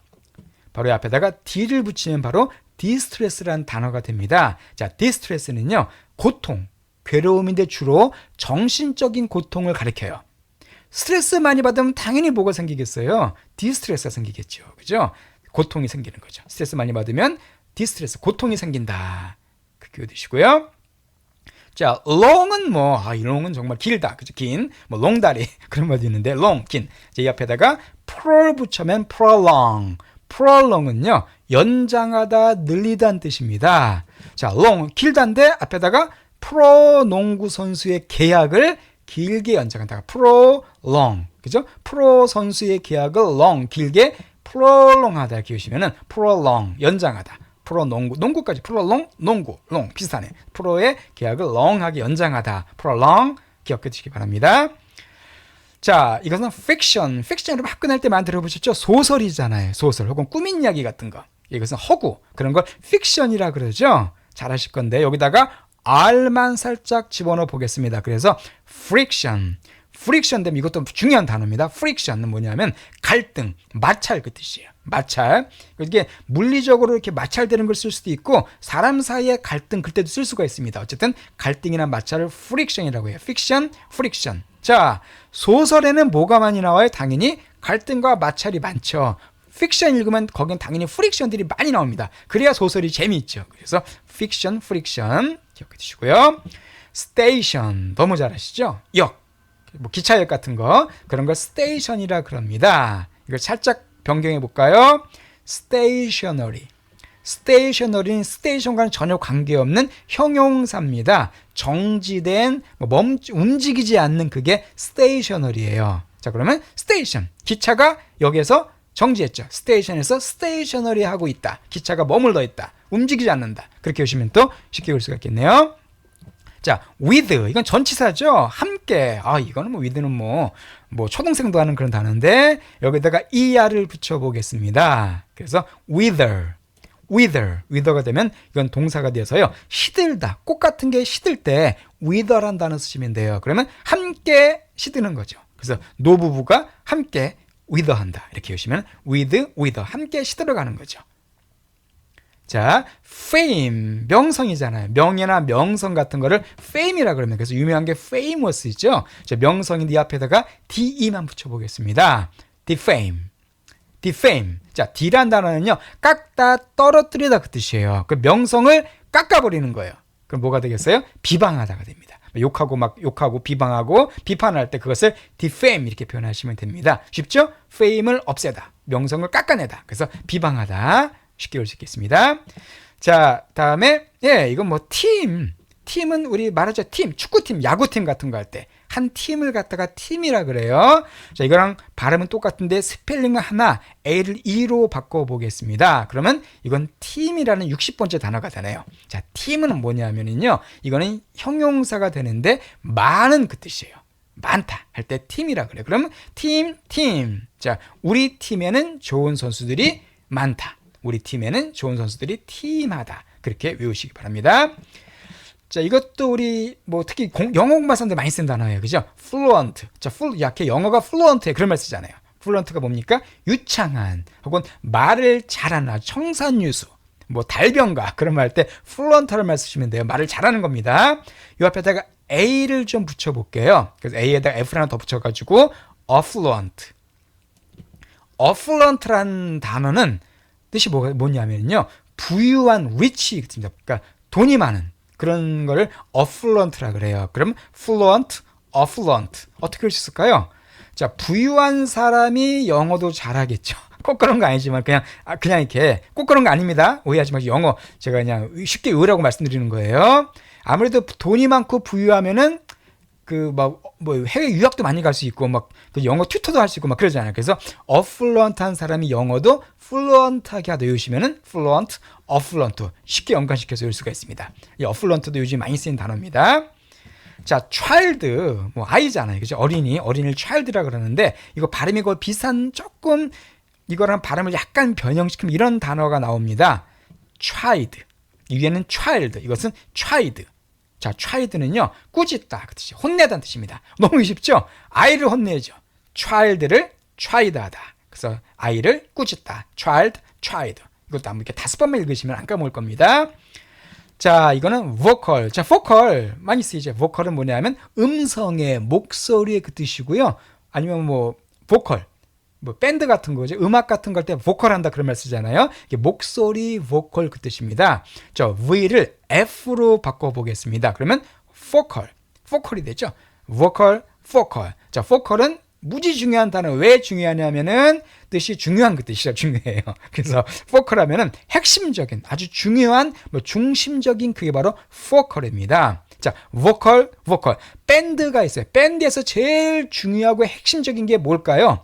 바로 앞에다가 D를 붙이면 바로 디스트레스라는 단어가 됩니다. 자, 디스트레스는요, 고통, 괴로움인데 주로 정신적인 고통을 가리켜요. 스트레스 많이 받으면 당연히 뭐가 생기겠어요? 디스트레스가 생기겠죠. 그죠? 고통이 생기는 거죠. 스트레스 많이 받으면 디스트레스, 고통이 생긴다. 그렇게 외우시고요. 자, long은 이 long은 정말 길다. 그죠? 긴, 롱다리. 그런 말도 있는데, long, 긴. 자, 이 앞에다가 prol 붙여면 prolong. prolong은요, 연장하다, 늘리다는 뜻입니다. 자, long, 길다인데, 앞에다가 프로 농구 선수의 계약을 길게 연장한다. prolong. 그죠? 프로 선수의 계약을 long, 길게 prolong하다. 이렇게 보시면은 prolong, 연장하다. 프로 농구까지 prolong, 농구, long 비슷하네. 프로의 계약을 long하게 연장하다. prolong 기억해 주시기 바랍니다. 자, 이것은 fiction. fiction 여러분 학교 다닐 때 많이 들어보셨죠? 소설이잖아요. 소설 혹은 꾸민 이야기 같은 거. 이것은 허구. 그런 걸 fiction이라 그러죠. 잘 아실 건데 여기다가 R만 살짝 집어넣어 보겠습니다. 그래서 friction. 프릭션 되면 이것도 중요한 단어입니다. 프릭션은 뭐냐면 갈등, 마찰 그 뜻이에요. 마찰. 이게 물리적으로 이렇게 마찰되는 걸 쓸 수도 있고 사람 사이의 갈등 그때도 쓸 수가 있습니다. 어쨌든 갈등이나 마찰을 프릭션이라고 해요. 픽션, 프릭션. 자, 소설에는 뭐가 많이 나와요? 당연히 갈등과 마찰이 많죠. 픽션 읽으면 거긴 당연히 프릭션들이 많이 나옵니다. 그래야 소설이 재미있죠. 그래서 픽션, 프릭션 기억해 두시고요. 스테이션 너무 잘 아시죠? 역. 기차역 같은 거 그런 걸 스테이션이라 그럽니다. 이걸 살짝 변경해 볼까요? stationary. stationary는 스테이션과는 전혀 관계없는 형용사입니다. 정지된 움직이지 않는 그게 stationary예요. 자, 그러면 station 기차가 역에서 정지했죠. 스테이션에서 stationary 하고 있다. 기차가 머물러 있다. 움직이지 않는다. 그렇게 보시면 또 쉽게 볼 수가 있겠네요. 자, with 이건 전치사죠. 함께. 이거는 with는 초등생도 하는 그런 단어인데 여기다가 er를 붙여 보겠습니다. 그래서 wither가 되면 이건 동사가 되어서요. 시들다. 꽃 같은 게 시들 때 wither란 단어 쓰시면 돼요. 그러면 함께 시드는 거죠. 그래서 노부부가 함께 wither한다. 이렇게 보시면 wither 함께 시들어가는 거죠. 자, fame, 명성이잖아요. 명예나 명성 같은 거를 fame이라 그러면 그래서 유명한 게 famous이죠. 자, 명성인데 이 앞에다가 de만 붙여보겠습니다. defame. defame. 자, D란 단어는요, 깎다, 떨어뜨리다 그 뜻이에요. 그 명성을 깎아버리는 거예요. 그럼 뭐가 되겠어요? 비방하다가 됩니다. 욕하고 비방하고 비판할 때 그것을 defame 이렇게 표현하시면 됩니다. 쉽죠? fame을 없애다, 명성을 깎아내다. 그래서 비방하다. 쉽게 볼 수 있겠습니다. 자, 다음에 이건 뭐 팀은 우리 말하죠. 팀, 축구팀, 야구팀 같은 거 할 때 한 팀을 갖다가 팀이라 그래요. 자, 이거랑 발음은 똑같은데 스펠링은 하나, A를 E로 바꿔보겠습니다. 그러면 이건 팀이라는 60번째 단어가 되네요. 자, 팀은 뭐냐면요, 이거는 형용사가 되는데 많은 그 뜻이에요. 많다 할 때 팀이라 그래요. 그러면 팀. 자, 우리 팀에는 좋은 선수들이 많다. 우리 팀에는 좋은 선수들이 팀하다. 그렇게 외우시기 바랍니다. 자, 이것도 우리 뭐 특히 영어 공부하는 사람들 많이 쓴 단어예요. 그죠? fluent. 자, 약해 영어가 fluent해. 그런 말 쓰잖아요. fluent가 뭡니까? 유창한 혹은 말을 잘하는 청산유수. 뭐 달변가 그런 말 할 때 fluent라는 말 쓰시면 돼요. 말을 잘하는 겁니다. 이 앞에다가 A를 좀 붙여볼게요. 그래서 A에다가 F를 하나 더 붙여가지고 affluent. affluent란 단어는 뜻이 뭐냐면요, 부유한 rich 뜻입니다. 그러니까 돈이 많은 그런 거를 affluent라 그래요. 그럼 fluent, affluent 어떻게 할 수 있을까요? 자, 부유한 사람이 영어도 잘하겠죠. 꼭 그런 거 아니지만 그냥 이렇게 꼭 그런 거 아닙니다. 오해하지 마시고 영어 제가 그냥 쉽게 외우라고 말씀드리는 거예요. 아무래도 돈이 많고 부유하면은 그 뭐 해외 유학도 많이 갈 수 있고 막 그 영어 튜터도 할 수 있고 막 그러잖아요. 그래서 affluent한 사람이 영어도 fluent하게 하다 외우시면은 fluent, affluent 쉽게 연관시켜서 외울 수가 있습니다. 이 affluent도 요즘 많이 쓰이는 단어입니다. 자, child 뭐 아이잖아요, 그죠? 어린이를 child라 그러는데 이거 발음이 거의 비슷한 조금 이거랑 발음을 약간 변형시키면 이런 단어가 나옵니다. child 위에는 child 이것은 child. 자, child는요, 꾸짖다 그 뜻이 혼내다는 뜻입니다. 너무 쉽죠? 아이를 혼내죠. child를 chid하다. 그래서 아이를 꾸짖다. child. 이것도 한번 이렇게 5번만 읽으시면 안 까먹을 겁니다. 자, 이거는 vocal. 자, vocal 많이 쓰이죠. vocal은 뭐냐면 음성의 목소리의 그 뜻이고요. 아니면 뭐 vocal 뭐 밴드 같은 거죠. 음악 같은 거 할 때 보컬 한다 그런 말 쓰잖아요. 이게 목소리 보컬 그 뜻입니다. 저 V를 F로 바꿔보겠습니다. 그러면 vocal, 이 되죠. vocal. 자, vocal은 무지 중요한 단어. 왜 중요하냐면은 뜻이 중요한 그 뜻이라 중요해요. 그래서 vocal 하면은 핵심적인 아주 중요한 뭐 중심적인 그게 바로 vocal입니다. 자, vocal. 밴드가 있어요. 밴드에서 제일 중요하고 핵심적인 게 뭘까요?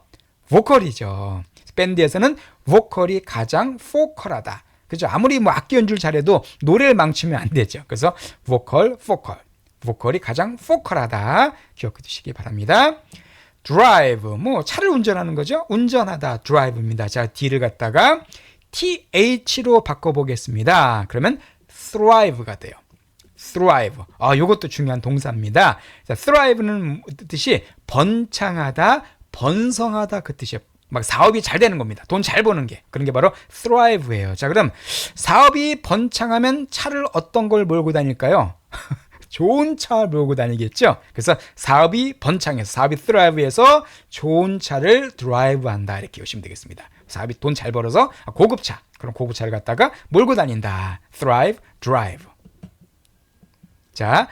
보컬이죠. 밴드에서는 보컬이 가장 포컬하다. 그죠? 아무리 뭐 악기 연주를 잘해도 노래를 망치면 안 되죠. 그래서 보컬이 가장 포컬하다. 기억해 두시기 바랍니다. drive, 뭐 차를 운전하는 거죠. 운전하다, drive입니다. 자, D를 갖다가 TH로 바꿔보겠습니다. 그러면 thrive가 돼요. thrive. 요것도 중요한 동사입니다. 자, thrive는 뜻이 번창하다, 번성하다 그 뜻이에요. 막 사업이 잘 되는 겁니다. 돈 잘 버는 게. 그런 게 바로 thrive예요. 자, 그럼 사업이 번창하면 차를 어떤 걸 몰고 다닐까요? 좋은 차를 몰고 다니겠죠. 그래서 사업이 번창해서 사업이 thrive해서 좋은 차를 드라이브한다 이렇게 보시면 되겠습니다. 사업이 돈 잘 벌어서 고급차, 그럼 고급차를 갖다가 몰고 다닌다. thrive, drive. 자,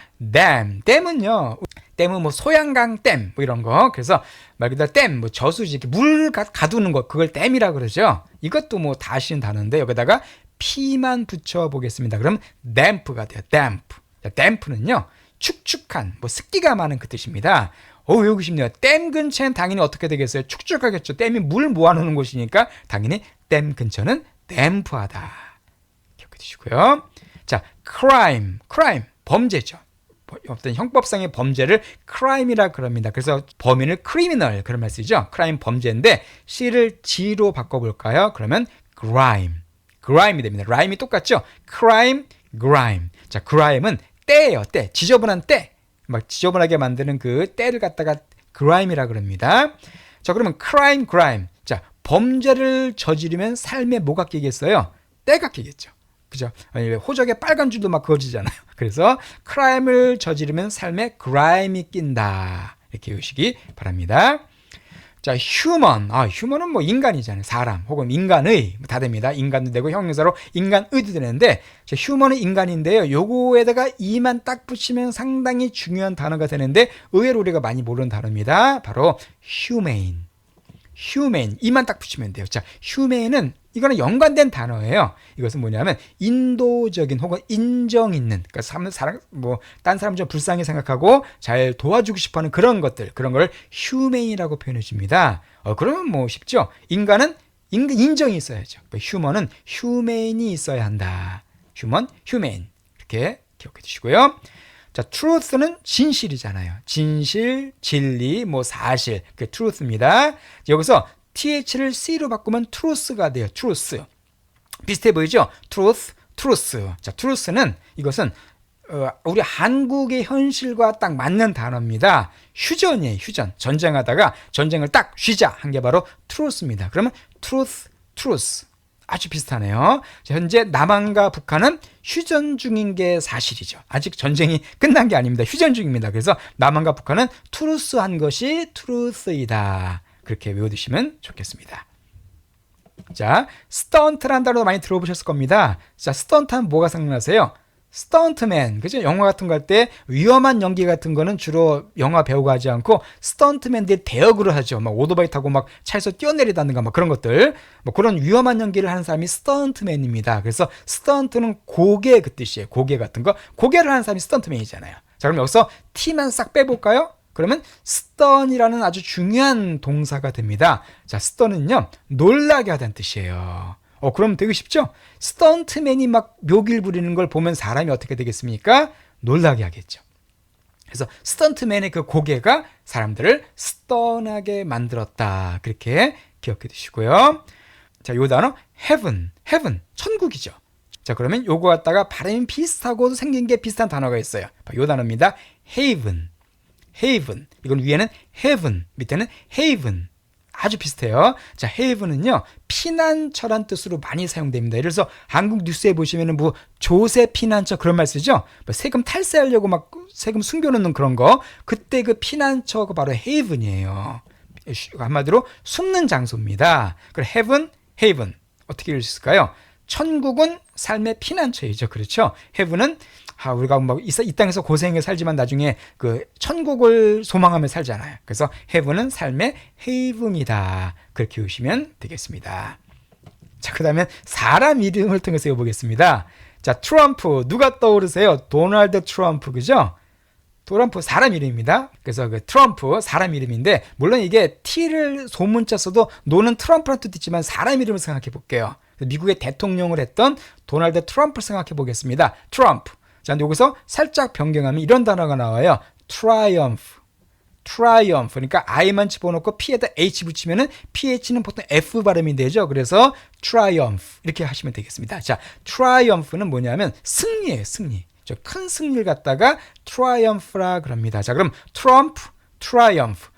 댐은요. 댐은 뭐 소양강 댐 뭐 이런 거. 그래서 말 그대로 댐, 뭐 저수지 이렇게 물 가두는 거 그걸 댐이라 그러죠. 이것도 뭐 다 아시는 단어인데 여기다가 P만 붙여 보겠습니다. 그럼 damp가 돼요. damp. 자, damp는요. 축축한, 뭐 습기가 많은 그 뜻입니다. 외우고 싶네요. 댐 근처엔 당연히 어떻게 되겠어요? 축축하겠죠. 댐이 물 모아놓는 곳이니까 당연히 댐 근처는 damp하다. 기억해 두시고요. 자, crime. 범죄죠. 어떤 형법상의 범죄를 crime이라 그럽니다. 그래서 범인을 criminal 그런 말 쓰죠. crime 범죄인데 C를 G로 바꿔볼까요? 그러면 grime이 됩니다. 라임이 똑같죠? crime. 자, grime은 때예요. 때. 지저분한 때. 막 지저분하게 만드는 그 때를 갖다가 grime이라 그럽니다. 자, 그러면 crime. 자, 범죄를 저지르면 삶에 뭐가 끼겠어요? 때가 끼겠죠. 그죠? 호적에 빨간 줄도 막 그어지잖아요. 그래서 crime을 저지르면 삶에 grime이 낀다. 이렇게 외우시기 바랍니다. 자, human. human은 뭐 인간이잖아요. 사람 혹은 인간의 다 됩니다. 인간도 되고 형용사로 인간의도 되는데 자, human은 인간인데요. 요거에다가 이만 딱 붙이면 상당히 중요한 단어가 되는데 의외로 우리가 많이 모르는 단어입니다. 바로 humane. humane. 이만 딱 붙이면 돼요. 자, humane은 이거는 연관된 단어예요. 이것은 뭐냐면 인도적인 혹은 인정 있는, 그러니까 딴 사람 좀 불쌍히 생각하고 잘 도와주고 싶어하는 그런 것들, 그런 걸 humane이라고 표현해 줍니다. 그러면 뭐 쉽죠. 인간은 인정이 있어야죠. human은 humane이 있어야 한다. human, humane 이렇게 기억해 주시고요. 자, truth는 진실이잖아요. 진실, 진리, 뭐 사실, 그게 truth입니다. 여기서 th를 c로 바꾸면 truth가 돼요. truth. 비슷해 보이죠? truth, truth. 자, truth는 이것은 우리 한국의 현실과 딱 맞는 단어입니다. 휴전이에요. 휴전. 전쟁하다가 전쟁을 딱 쉬자 한 게 바로 truth입니다. 그러면 truth, truth. 아주 비슷하네요. 자, 현재 남한과 북한은 휴전 중인 게 사실이죠. 아직 전쟁이 끝난 게 아닙니다. 휴전 중입니다. 그래서 남한과 북한은 truth한 것이 truth이다. 그렇게 외워두시면 좋겠습니다. 자, 스턴트라는 단어도 많이 들어보셨을 겁니다. 자, 스턴트하면 뭐가 생각나세요? 스턴트맨, 그죠? 영화 같은 거 할 때 위험한 연기 같은 거는 주로 영화 배우가 하지 않고 스턴트맨들이 대역으로 하죠. 막 오토바이 타고 막 차에서 뛰어내리다든가 막 그런 것들, 뭐 그런 위험한 연기를 하는 사람이 스턴트맨입니다. 그래서 스턴트는 고개 그 뜻이에요. 고개 같은 거, 고개를 하는 사람이 스턴트맨이잖아요. 자, 그럼 여기서 T만 싹 빼볼까요? 그러면 스턴이라는 아주 중요한 동사가 됩니다. 자, 스턴은요, 놀라게 하다는 뜻이에요. 그럼 되게 쉽죠? 스턴트맨이 막 묘기를 부리는 걸 보면 사람이 어떻게 되겠습니까? 놀라게 하겠죠. 그래서 스턴트맨의 그 고개가 사람들을 스턴하게 만들었다. 그렇게 기억해 두시고요. 자, 요 단어 heaven, 천국이죠. 자, 그러면 요거 갖다가 발음이 비슷하고도 생긴 게 비슷한 단어가 있어요. 요 단어입니다. haven. 이건 위에는 heaven, 밑에는 haven. 아주 비슷해요. 자, haven은요, 피난처란 뜻으로 많이 사용됩니다. 예를 들어서 한국 뉴스에 보시면은 뭐 조세 피난처 그런 말 쓰죠? 뭐 세금 탈세하려고 막 세금 숨겨놓는 그런 거. 그때 그 피난처가 바로 haven이에요. 한마디로 숨는 장소입니다. 그럼 haven. 어떻게 읽을 수 있을까요? 천국은 삶의 피난처이죠. 그렇죠? heaven은 우리가 뭐 이 땅에서 고생해 살지만 나중에 그 천국을 소망하며 살잖아요. 그래서 heaven은 삶의 haven이다. 그렇게 보시면 되겠습니다. 자, 그 다음에 사람 이름을 통해서 해보겠습니다. 자, 트럼프 누가 떠오르세요? 도널드 트럼프, 그죠? 트럼프 사람 이름입니다. 그래서 그 트럼프 사람 이름인데 물론 이게 T를 소문자 써도 노는 트럼프라는 뜻도 있지만 사람 이름을 생각해 볼게요. 미국의 대통령을 했던 도널드 트럼프를 생각해 보겠습니다. 트럼프. 자, 여기서 살짝 변경하면 이런 단어가 나와요. triumph. 그러니까 I만 집어넣고 P에다 H 붙이면은 PH는 보통 F 발음이 되죠. 그래서 triumph 이렇게 하시면 되겠습니다. 자, triumph는 뭐냐면 승리예요. 승리. 큰 승리를 갖다가 triumph라 그럽니다. 자, 그럼 trump, triumph.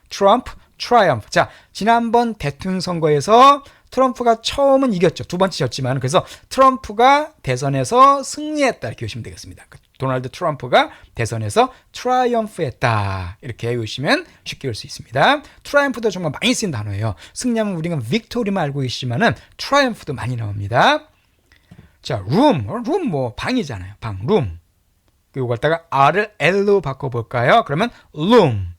자, 지난번 대통령 선거에서 트럼프가 처음은 이겼죠. 두 번째 졌지만 그래서 트럼프가 대선에서 승리했다 이렇게 보시면 되겠습니다. 도널드 트럼프가 대선에서 트라이엄프했다 이렇게 외우시면 쉽게 외울 수 있습니다. 트라이엄프도 정말 많이 쓰인 단어예요. 승리하면 우리가 빅토리만 알고 계시지만은 트라이엄프도 많이 나옵니다. 자, 룸 뭐 방이잖아요. 방, 룸. 이거 갖다가 R을 L로 바꿔볼까요? 그러면 room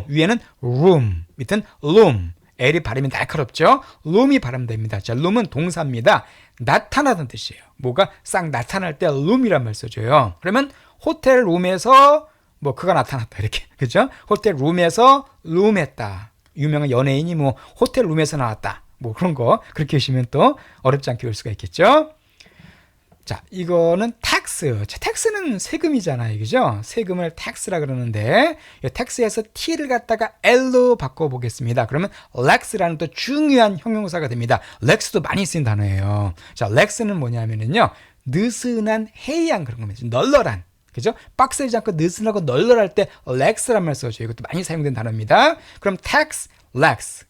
위에는 room, 밑은 room. L이 발음이 날카롭죠? room이 발음됩니다. 자, room은 동사입니다. 나타나는 뜻이에요. 뭐가 싹 나타날 때 room이란 말 써줘요. 그러면 호텔 룸에서 뭐 그가 나타났다 이렇게, 그죠? 호텔 룸에서 룸했다. 유명한 연예인이 뭐 호텔 룸에서 나왔다. 뭐 그런 거 그렇게 하시면 또 어렵지 않게 올 수가 있겠죠? 자, 이거는 텍스. 자, 텍스는 세금이잖아요. 그죠? 세금을 텍스라 그러는데, 이 텍스에서 T를 갖다가 L로 바꿔보겠습니다. 그러면 렉스라는 또 중요한 형용사가 됩니다. 렉스도 많이 쓰인 단어예요. 자, 렉스는 뭐냐면은요, 느슨한 해이한 그런 겁니다. 널널한. 그죠? 빡세지 않고 느슨하고 널널할 때 렉스란 말 써줘요. 이것도 많이 사용된 단어입니다. 그럼 텍스, 렉스.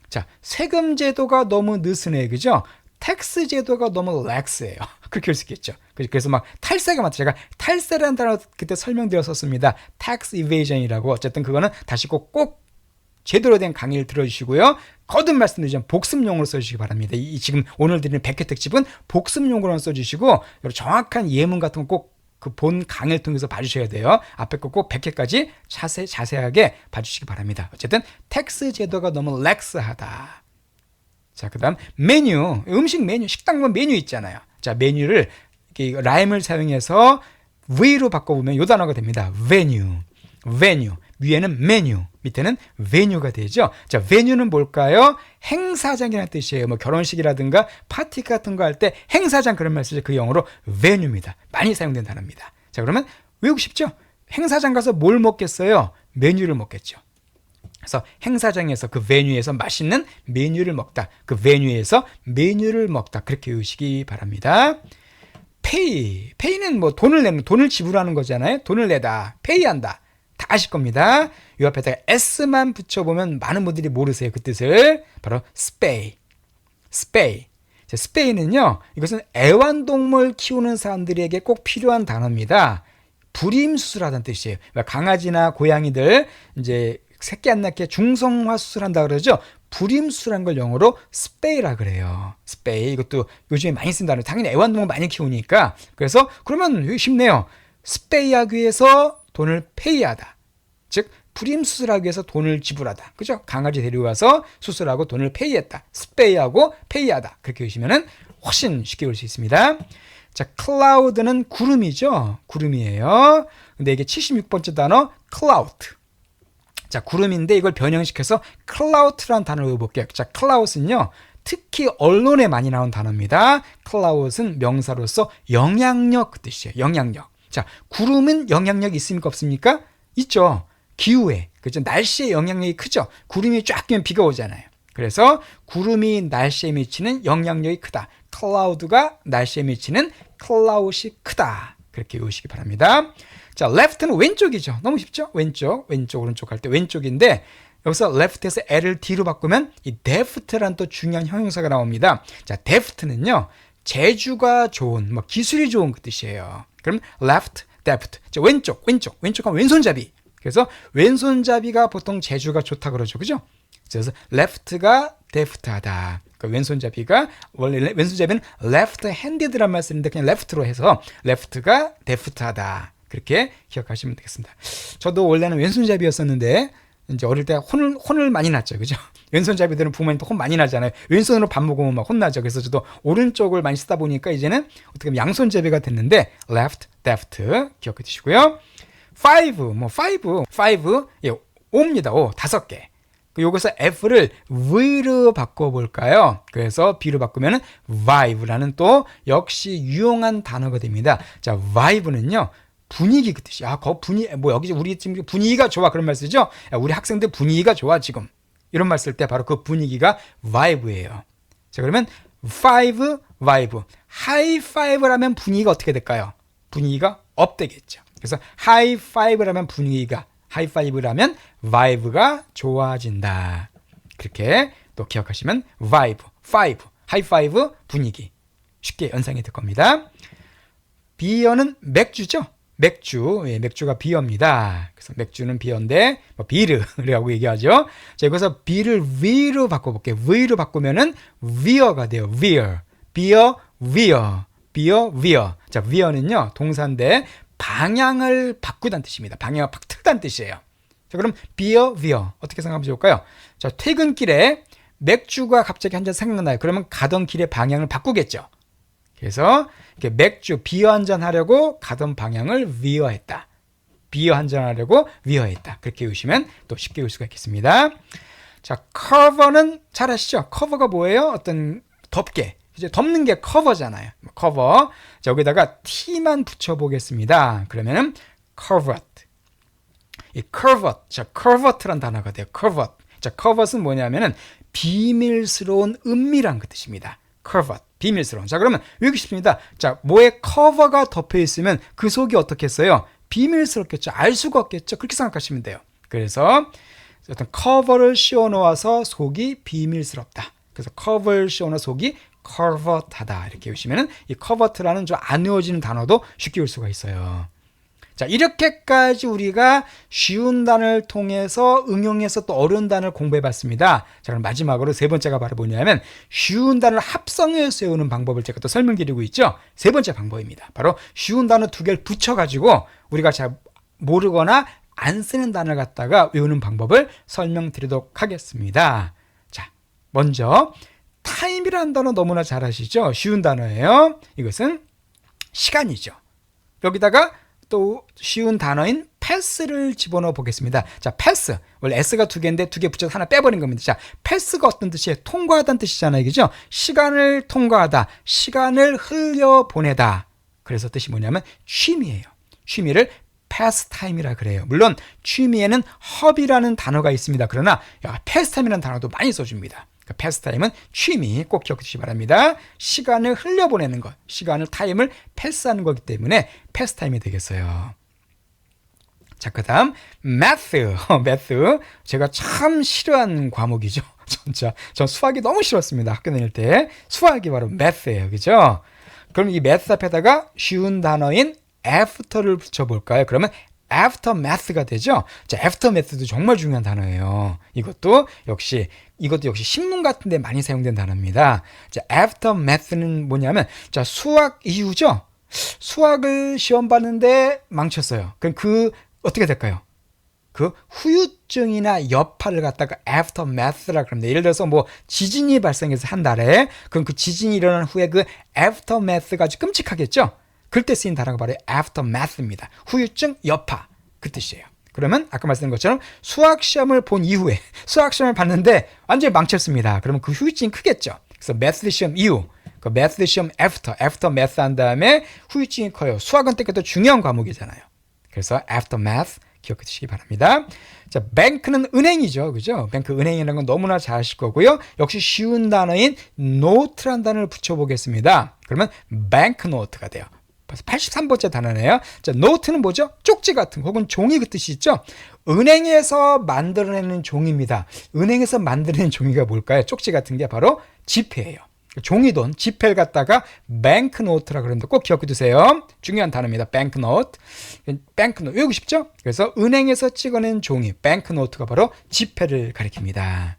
자, 세금 제도가 너무 느슨해. 그죠? 텍스 제도가 너무 렉스예요. 그렇게 할 수 있겠죠. 그래서 막 탈세가 많죠. 제가 탈세라는 단어 그때 설명드렸었습니다. tax evasion이라고. 어쨌든 그거는 다시 꼭 제대로 된 강의를 들어주시고요. 거듭 말씀드리지만 복습용으로 써주시기 바랍니다. 지금 오늘 드리는 100회 특집은 복습용으로 써주시고 정확한 예문 같은 거 꼭 그 본 강의를 통해서 봐주셔야 돼요. 앞에 거 꼭 100회까지 자세하게 봐주시기 바랍니다. 어쨌든 텍스 제도가 너무 렉스하다. 자, 그 다음 메뉴, 음식 메뉴, 식당 보면 메뉴 있잖아요. 자, 메뉴를 이렇게 라임을 사용해서 V로 바꿔보면 이 단어가 됩니다. venue. 위에는 메뉴, 밑에는 venue가 되죠. 자, venue는 뭘까요? 행사장이라는 뜻이에요. 뭐 결혼식이라든가 파티 같은 거 할 때 행사장 그런 말 쓰죠. 그 영어로 venue입니다. 많이 사용된 단어입니다. 자, 그러면 외우고 싶죠? 행사장 가서 뭘 먹겠어요? 메뉴를 먹겠죠. 그래서 행사장에서 그 venue에서 맛있는 메뉴를 먹다. 그 venue에서 메뉴를 먹다. 그렇게 외우시기 바랍니다. pay는 뭐 돈을 지불하는 거잖아요. 돈을 내다, pay한다. 다 아실 겁니다. 이 앞에다가 s만 붙여보면 많은 분들이 모르세요. 그 뜻을. 바로 spay. 자, spay는요, 이것은 애완동물 키우는 사람들에게 꼭 필요한 단어입니다. 불임수술하다는 뜻이에요. 강아지나 고양이들 이제 새끼 안 낳게 중성화 수술한다 그러죠. 불임수술한 걸 영어로 spay라 그래요. spay. 이것도 요즘에 많이 쓴다는, 당연히 애완동물 많이 키우니까. 그래서 그러면 쉽네요. spay하기 위해서 돈을 페이하다. 즉 불임수술하기 위해서 돈을 지불하다. 그죠? 강아지 데려와서 수술하고 돈을 페이했다. 스페이하고 페이하다. 그렇게 보시면 훨씬 쉽게 볼 수 있습니다. 자, cloud는 구름이죠. 구름이에요. 근데 이게 76번째 단어 cloud. 자, 구름인데 이걸 변형시켜서 cloud라는 단어를 외워볼게요. 자, cloud은요, 특히 언론에 많이 나온 단어입니다. cloud은 명사로서 영향력 그 뜻이에요. 영향력. 자, 구름은 영향력이 있습니까? 없습니까? 있죠. 기후에, 그죠? 날씨에 영향력이 크죠. 구름이 쫙 끼면 비가 오잖아요. 그래서 구름이 날씨에 미치는 영향력이 크다. cloud가 날씨에 미치는 cloud이 크다. 그렇게 외우시기 바랍니다. 자, left는 왼쪽이죠. 너무 쉽죠? 왼쪽, 오른쪽 할 때 왼쪽인데 여기서 left에서 L을 D로 바꾸면 이 deft라는 또 중요한 형용사가 나옵니다. 자, deft는요, 재주가 좋은, 뭐 기술이 좋은 그 뜻이에요. 그럼 left, deft. 자, 왼쪽 하면 왼손잡이. 그래서 왼손잡이가 보통 재주가 좋다 그러죠. 그죠? 그래서 left가 deft하다. 그 왼손잡이가, 원래 왼손잡이는 left handed란 말 쓰는데 그냥 left로 해서 left가 deft하다. 그렇게 기억하시면 되겠습니다. 저도 원래는 왼손잡이였었는데 이제 어릴 때 혼을 많이 났죠. 그죠? 왼손잡이들은 부모님도 혼 많이 나잖아요. 왼손으로 밥 먹으면 막 혼나죠. 그래서 저도 오른쪽을 많이 쓰다 보니까 이제는 어떻게 보면 양손잡이가 됐는데 left, deft 기억해 두시고요. five, 예, 5입니다. 5, 5개. 여기서 F를 V로 바꿔볼까요? 그래서 B로 바꾸면 vibe라는 또 역시 유용한 단어가 됩니다. 자, vibe는요, 분위기 그 뜻이야. 여기 우리 지금 분위기가 좋아 그런 말 쓰죠? 야, 우리 학생들 분위기가 좋아 지금. 이런 말 쓸 때 바로 그 분위기가 vibe예요. 자, 그러면 vibe. high five라면 분위기가 어떻게 될까요? 분위기가 업 되겠죠. 그래서 high five라면 high five라면 vibe가 좋아진다. 그렇게 또 기억하시면 vibe, high five 분위기 쉽게 연상이 될 겁니다. 비어는 맥주죠. 맥주가 비어입니다. 그래서 맥주는 비어인데 비르라고 얘기하죠. 자, 여기서 비를 V로 바꿔볼게요. V로 바꾸면은 veer가 돼요. beer. 자, veer는요, 동사인데 방향을 바꾸다는 뜻입니다. 방향을 팍 틀다는 뜻이에요. 자, 그럼 veer. 어떻게 생각하면 좋을까요? 자, 퇴근길에 맥주가 갑자기 한 잔 생각나요. 그러면 가던 길의 방향을 바꾸겠죠. 그래서 이렇게 맥주 비어 한잔 하려고 가던 방향을 veer했다. 비어 한잔 하려고 veer했다. 그렇게 외우시면 또 쉽게 외울 수가 있겠습니다. 자, cover는 잘 아시죠? cover가 뭐예요? 어떤 덮개. 이제 덮는 게 cover잖아요. cover. 자, 여기다가 t만 붙여보겠습니다. 그러면은 covert. 이 covert. 자, covert란 단어가 돼요. covert. 자, covert은 뭐냐면은 비밀스러운 은밀한 그 뜻입니다. covert. 비밀스러운. 자, 그러면 외우기 쉽습니다. 자, 뭐에 커버가 덮여 있으면 그 속이 어떻겠어요? 비밀스럽겠죠. 알 수가 없겠죠. 그렇게 생각하시면 돼요. 그래서 어떤 커버를 씌워 놓아서 속이 비밀스럽다. 그래서 커버를 씌워 놓은 속이 covert하다. 이렇게 보시면은 이 covert라는 좀 안 외워지는 단어도 쉽게 올 수가 있어요. 자, 이렇게까지 우리가 쉬운 단어를 통해서 응용해서 또 어려운 단어를 공부해 봤습니다. 자, 그럼 마지막으로 세 번째가 바로 뭐냐면 쉬운 단어를 합성해서 외우는 방법을 제가 또 설명드리고 있죠. 세 번째 방법입니다. 바로 쉬운 단어 두 개를 붙여가지고 우리가 잘 모르거나 안 쓰는 단어를 갖다가 외우는 방법을 설명드리도록 하겠습니다. 자, 먼저 타임이라는 단어 너무나 잘 아시죠? 쉬운 단어예요. 이것은 시간이죠. 여기다가 또 쉬운 단어인 패스를 집어넣어 보겠습니다. 자, 패스. 원래 S가 두 개인데 두 개 붙여서 하나 빼버린 겁니다. 자, 패스가 어떤 뜻이에요? 통과하다는 뜻이잖아요. 그죠? 시간을 통과하다. 시간을 흘려보내다. 그래서 뜻이 뭐냐면 취미예요. 취미를 패스타임이라 그래요. 물론 취미에는 허비라는 단어가 있습니다. 그러나 패스타임이라는 단어도 많이 써줍니다. 그러니까 패스타임은 취미, 꼭 기억해 주시기 바랍니다. 시간을 흘려보내는 것, 시간을 타임을 패스하는 거기 때문에 패스타임이 되겠어요. 자, 그 다음 math. 제가 참 싫어하는 과목이죠. 전 수학이 너무 싫었습니다. 학교 다닐 때. 수학이 바로 math예요. 그죠? 그럼 이 math 앞에다가 쉬운 단어인 after를 붙여볼까요? 그러면 aftermath가 되죠. 자, aftermath도 정말 중요한 단어예요. 이것도 역시 신문 같은 데 많이 사용된 단어입니다. 자, aftermath는 뭐냐면, 자, 수학 이후죠. 수학을 시험 봤는데 망쳤어요. 그럼 어떻게 될까요? 그 후유증이나 여파를 갖다가 aftermath라 그럽니다. 예를 들어서 뭐 지진이 발생해서 한 달에, 그럼 그 지진이 일어난 후에 그 aftermath가 아주 끔찍하겠죠? 그때 쓰인 단어가 바로 aftermath입니다. 후유증, 여파, 그 뜻이에요. 그러면 아까 말씀드린 것처럼 수학시험을 본 이후에 수학시험을 봤는데 완전히 망쳤습니다. 그러면 그 후유증이 크겠죠. 그래서 math 시험 이후, 그 math 시험 aftermath 한 다음에 후유증이 커요. 수학은 되게 더 중요한 과목이잖아요. 그래서 aftermath 기억해 주시기 바랍니다. 자, bank는 은행이죠. 그죠? 뱅크 은행이라는 건 너무나 잘 아실 거고요. 역시 쉬운 단어인 note라는 단어를 붙여보겠습니다. 그러면 banknote가 돼요. 83번째 단어네요. 자, 노트는 뭐죠? 쪽지 같은 혹은 종이 그 뜻이 있죠? 은행에서 만들어내는 종이입니다. 은행에서 만들어내는 종이가 뭘까요? 쪽지 같은 게 바로 지폐예요. 종이돈, 지폐를 갖다가 banknote라 그러는데 꼭 기억해 두세요. 중요한 단어입니다. banknote. 외우고 싶죠? 그래서 은행에서 찍어낸 종이, banknote가 바로 지폐를 가리킵니다.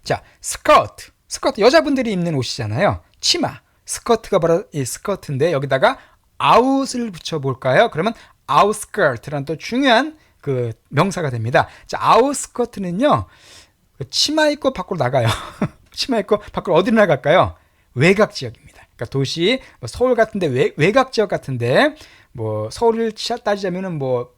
자, 스커트. 여자분들이 입는 옷이잖아요. 치마. 스커트가 바로 이 스커트인데 여기다가 out을 붙여볼까요? 그러면 outskirt라는 또 중요한 그 명사가 됩니다. 자, outskirt는요, 치마 입고 밖으로 나가요. 치마 입고 밖으로 어디로 나갈까요? 외곽 지역입니다. 그러니까 도시, 서울 같은데 외곽 지역 같은데 뭐 서울을 따지자면은 뭐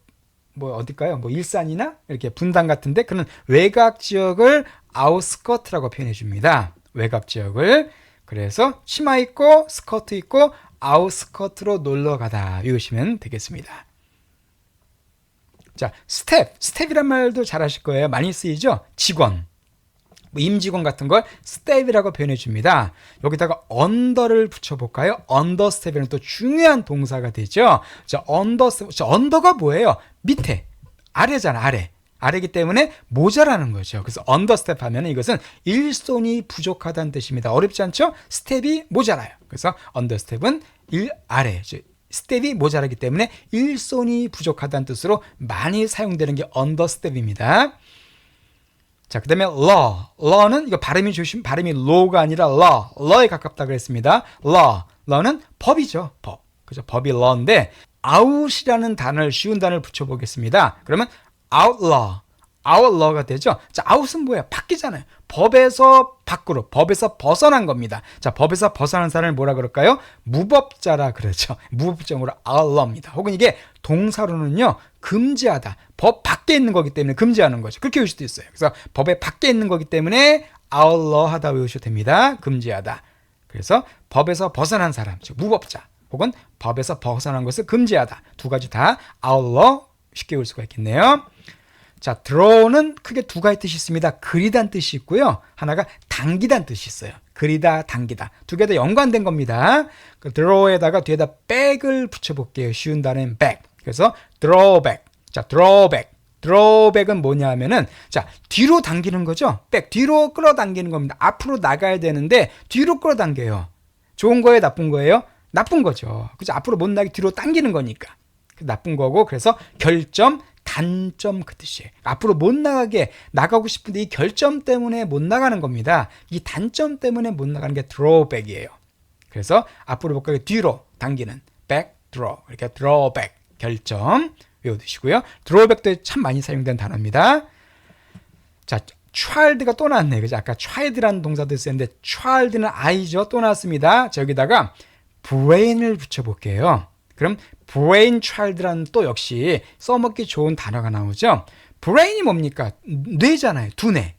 어딜까요? 뭐 일산이나 이렇게 분당 같은데 그런 외곽 지역을 outskirt라고 표현해 줍니다. 외곽 지역을. 그래서 치마 입고 스커트 입고 아웃스커트로 놀러 가다 외우시면 되겠습니다. 자, 스텝이란 말도 잘 아실 거예요. 많이 쓰이죠? 직원, 뭐 임직원 같은 걸 스텝이라고 표현해 줍니다. 여기다가 언더를 붙여볼까요? 언더스텝이라는 또 중요한 동사가 되죠. 자, 언더가 뭐예요? 밑에, 아래잖아, 아래이기 때문에 모자라는 거죠. 그래서 언더스텝 하면 이것은 일손이 부족하다는 뜻입니다. 어렵지 않죠? 스텝이 모자라요. 그래서 언더스텝은 아래, 스텝이 모자라기 때문에 일손이 부족하다는 뜻으로 많이 사용되는 게 언더스텝입니다. 자, 그 다음에 law는 이거 발음이 law가 아니라 law에 가깝다 그랬습니다. law는 법이죠. 그죠? 법이 law인데 out이라는 단어를 쉬운 단어를 붙여보겠습니다. 그러면 outlaw가 되죠. 자, out은 뭐예요? 바뀌잖아요. 법에서 밖으로, 법에서 벗어난 겁니다. 자, 법에서 벗어난 사람을 뭐라 그럴까요? 무법자라 그러죠. 무법자로 outlaw입니다. 혹은 이게 동사로는요, 금지하다. 법 밖에 있는 거기 때문에 금지하는 거죠. 그렇게 외울 수도 있어요. 그래서 법에 밖에 있는 거기 때문에 outlaw하다 외우셔도 됩니다. 금지하다. 그래서 법에서 벗어난 사람, 즉 무법자, 혹은 법에서 벗어난 것을 금지하다. 두 가지 다 outlaw 쉽게 외울 수가 있겠네요. 자, draw는 크게 두 가지 뜻이 있습니다. 그리다는 뜻이 있고요. 하나가 당기다는 뜻이 있어요. 그리다, 당기다. 두 개 다 연관된 겁니다. 그 draw에다가 뒤에다 back을 붙여볼게요. 쉬운 단어는 back. 그래서 drawback. 자, drawback은 뭐냐 하면은, 자, 뒤로 당기는 거죠. back, 뒤로 끌어당기는 겁니다. 앞으로 나가야 되는데 뒤로 끌어당겨요. 좋은 거예요? 나쁜 거예요? 나쁜 거죠. 그죠? 앞으로 못 나게 뒤로 당기는 거니까. 나쁜 거고, 그래서 결점, 단점 그 뜻이에요. 앞으로 못 나가게, 나가고 싶은데 이 결점 때문에 못 나가는 겁니다. 이 단점 때문에 못 나가는 게 drawback이에요. 그래서 앞으로 못 가게 뒤로 당기는 back, draw, 이렇게 drawback, 결점 외워두시고요. drawback도 참 많이 사용된 단어입니다. 자, child가 또 나왔네요. 그죠? 아까 child라는 동사도 있었는데 child는 아이죠. 또 나왔습니다. 자, 여기다가 brain을 붙여볼게요. 그럼 brain child라는 또 역시 써먹기 좋은 단어가 나오죠. brain이 뭡니까? 뇌잖아요. 두뇌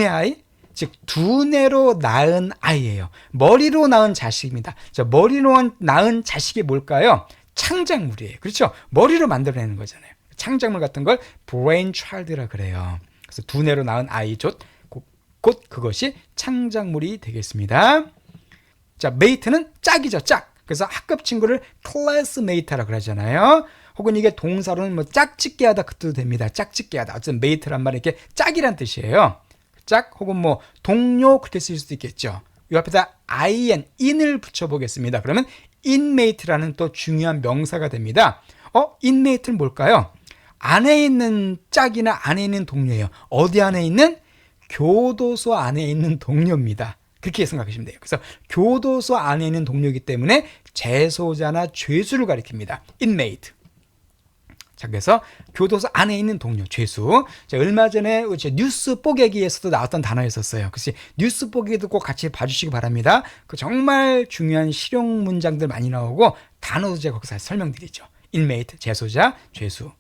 아이, 즉 두뇌로 낳은 아이예요. 머리로 낳은 자식입니다. 자, 머리로 낳은 자식이 뭘까요? 창작물이에요. 그렇죠? 머리로 만들어내는 거잖아요. 창작물 같은 걸 brain child라 그래요. 그래서 두뇌로 낳은 아이 곧 그것이 창작물이 되겠습니다. 자, mate는 짝이죠. 짝. 그래서 학급 친구를 classmate라고 그러잖아요. 혹은 이게 동사로는 뭐 짝짓게 하다 그것도 됩니다. 짝짓게 하다. 어쨌든 mate란 말은 이렇게 짝이란 뜻이에요. 짝 혹은 뭐 동료 그렇게 쓸 수도 있겠죠. 이 앞에다 in을 붙여보겠습니다. 그러면 inmate라는 또 중요한 명사가 됩니다. inmate는 뭘까요? 안에 있는 짝이나 안에 있는 동료예요. 어디 안에 있는? 교도소 안에 있는 동료입니다. 그렇게 생각하시면 돼요. 그래서 교도소 안에 있는 동료이기 때문에 재소자나 죄수를 가리킵니다. inmate. 자, 그래서 교도소 안에 있는 동료, 죄수. 자, 얼마 전에 뉴스 뽀개기에서도 나왔던 단어였었어요. 그래서 뉴스 뽀개기도 꼭 같이 봐주시기 바랍니다. 그 정말 중요한 실용 문장들 많이 나오고 단어도 제가 거기서 설명드리죠. inmate, 재소자, 죄수.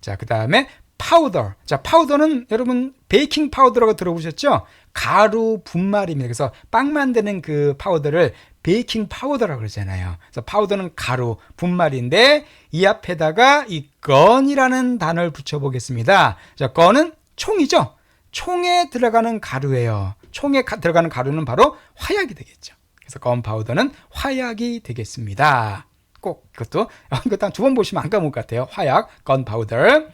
자, 그 다음에 파우더. 자, 파우더는 여러분 베이킹 파우더라고 들어보셨죠? 가루 분말입니다. 그래서 빵 만드는 그 파우더를 베이킹 파우더라고 그러잖아요. 그래서 파우더는 가루 분말인데 이 앞에다가 이 gun이라는 단어를 붙여보겠습니다. 자, gun은 총이죠. 총에 들어가는 가루예요. 총에 들어가는 가루는 바로 화약이 되겠죠. 그래서 gun 파우더는 화약이 되겠습니다. 꼭 이것도 한 두 번 보시면 안 까먹을 것 같아요. 화약, gun powder.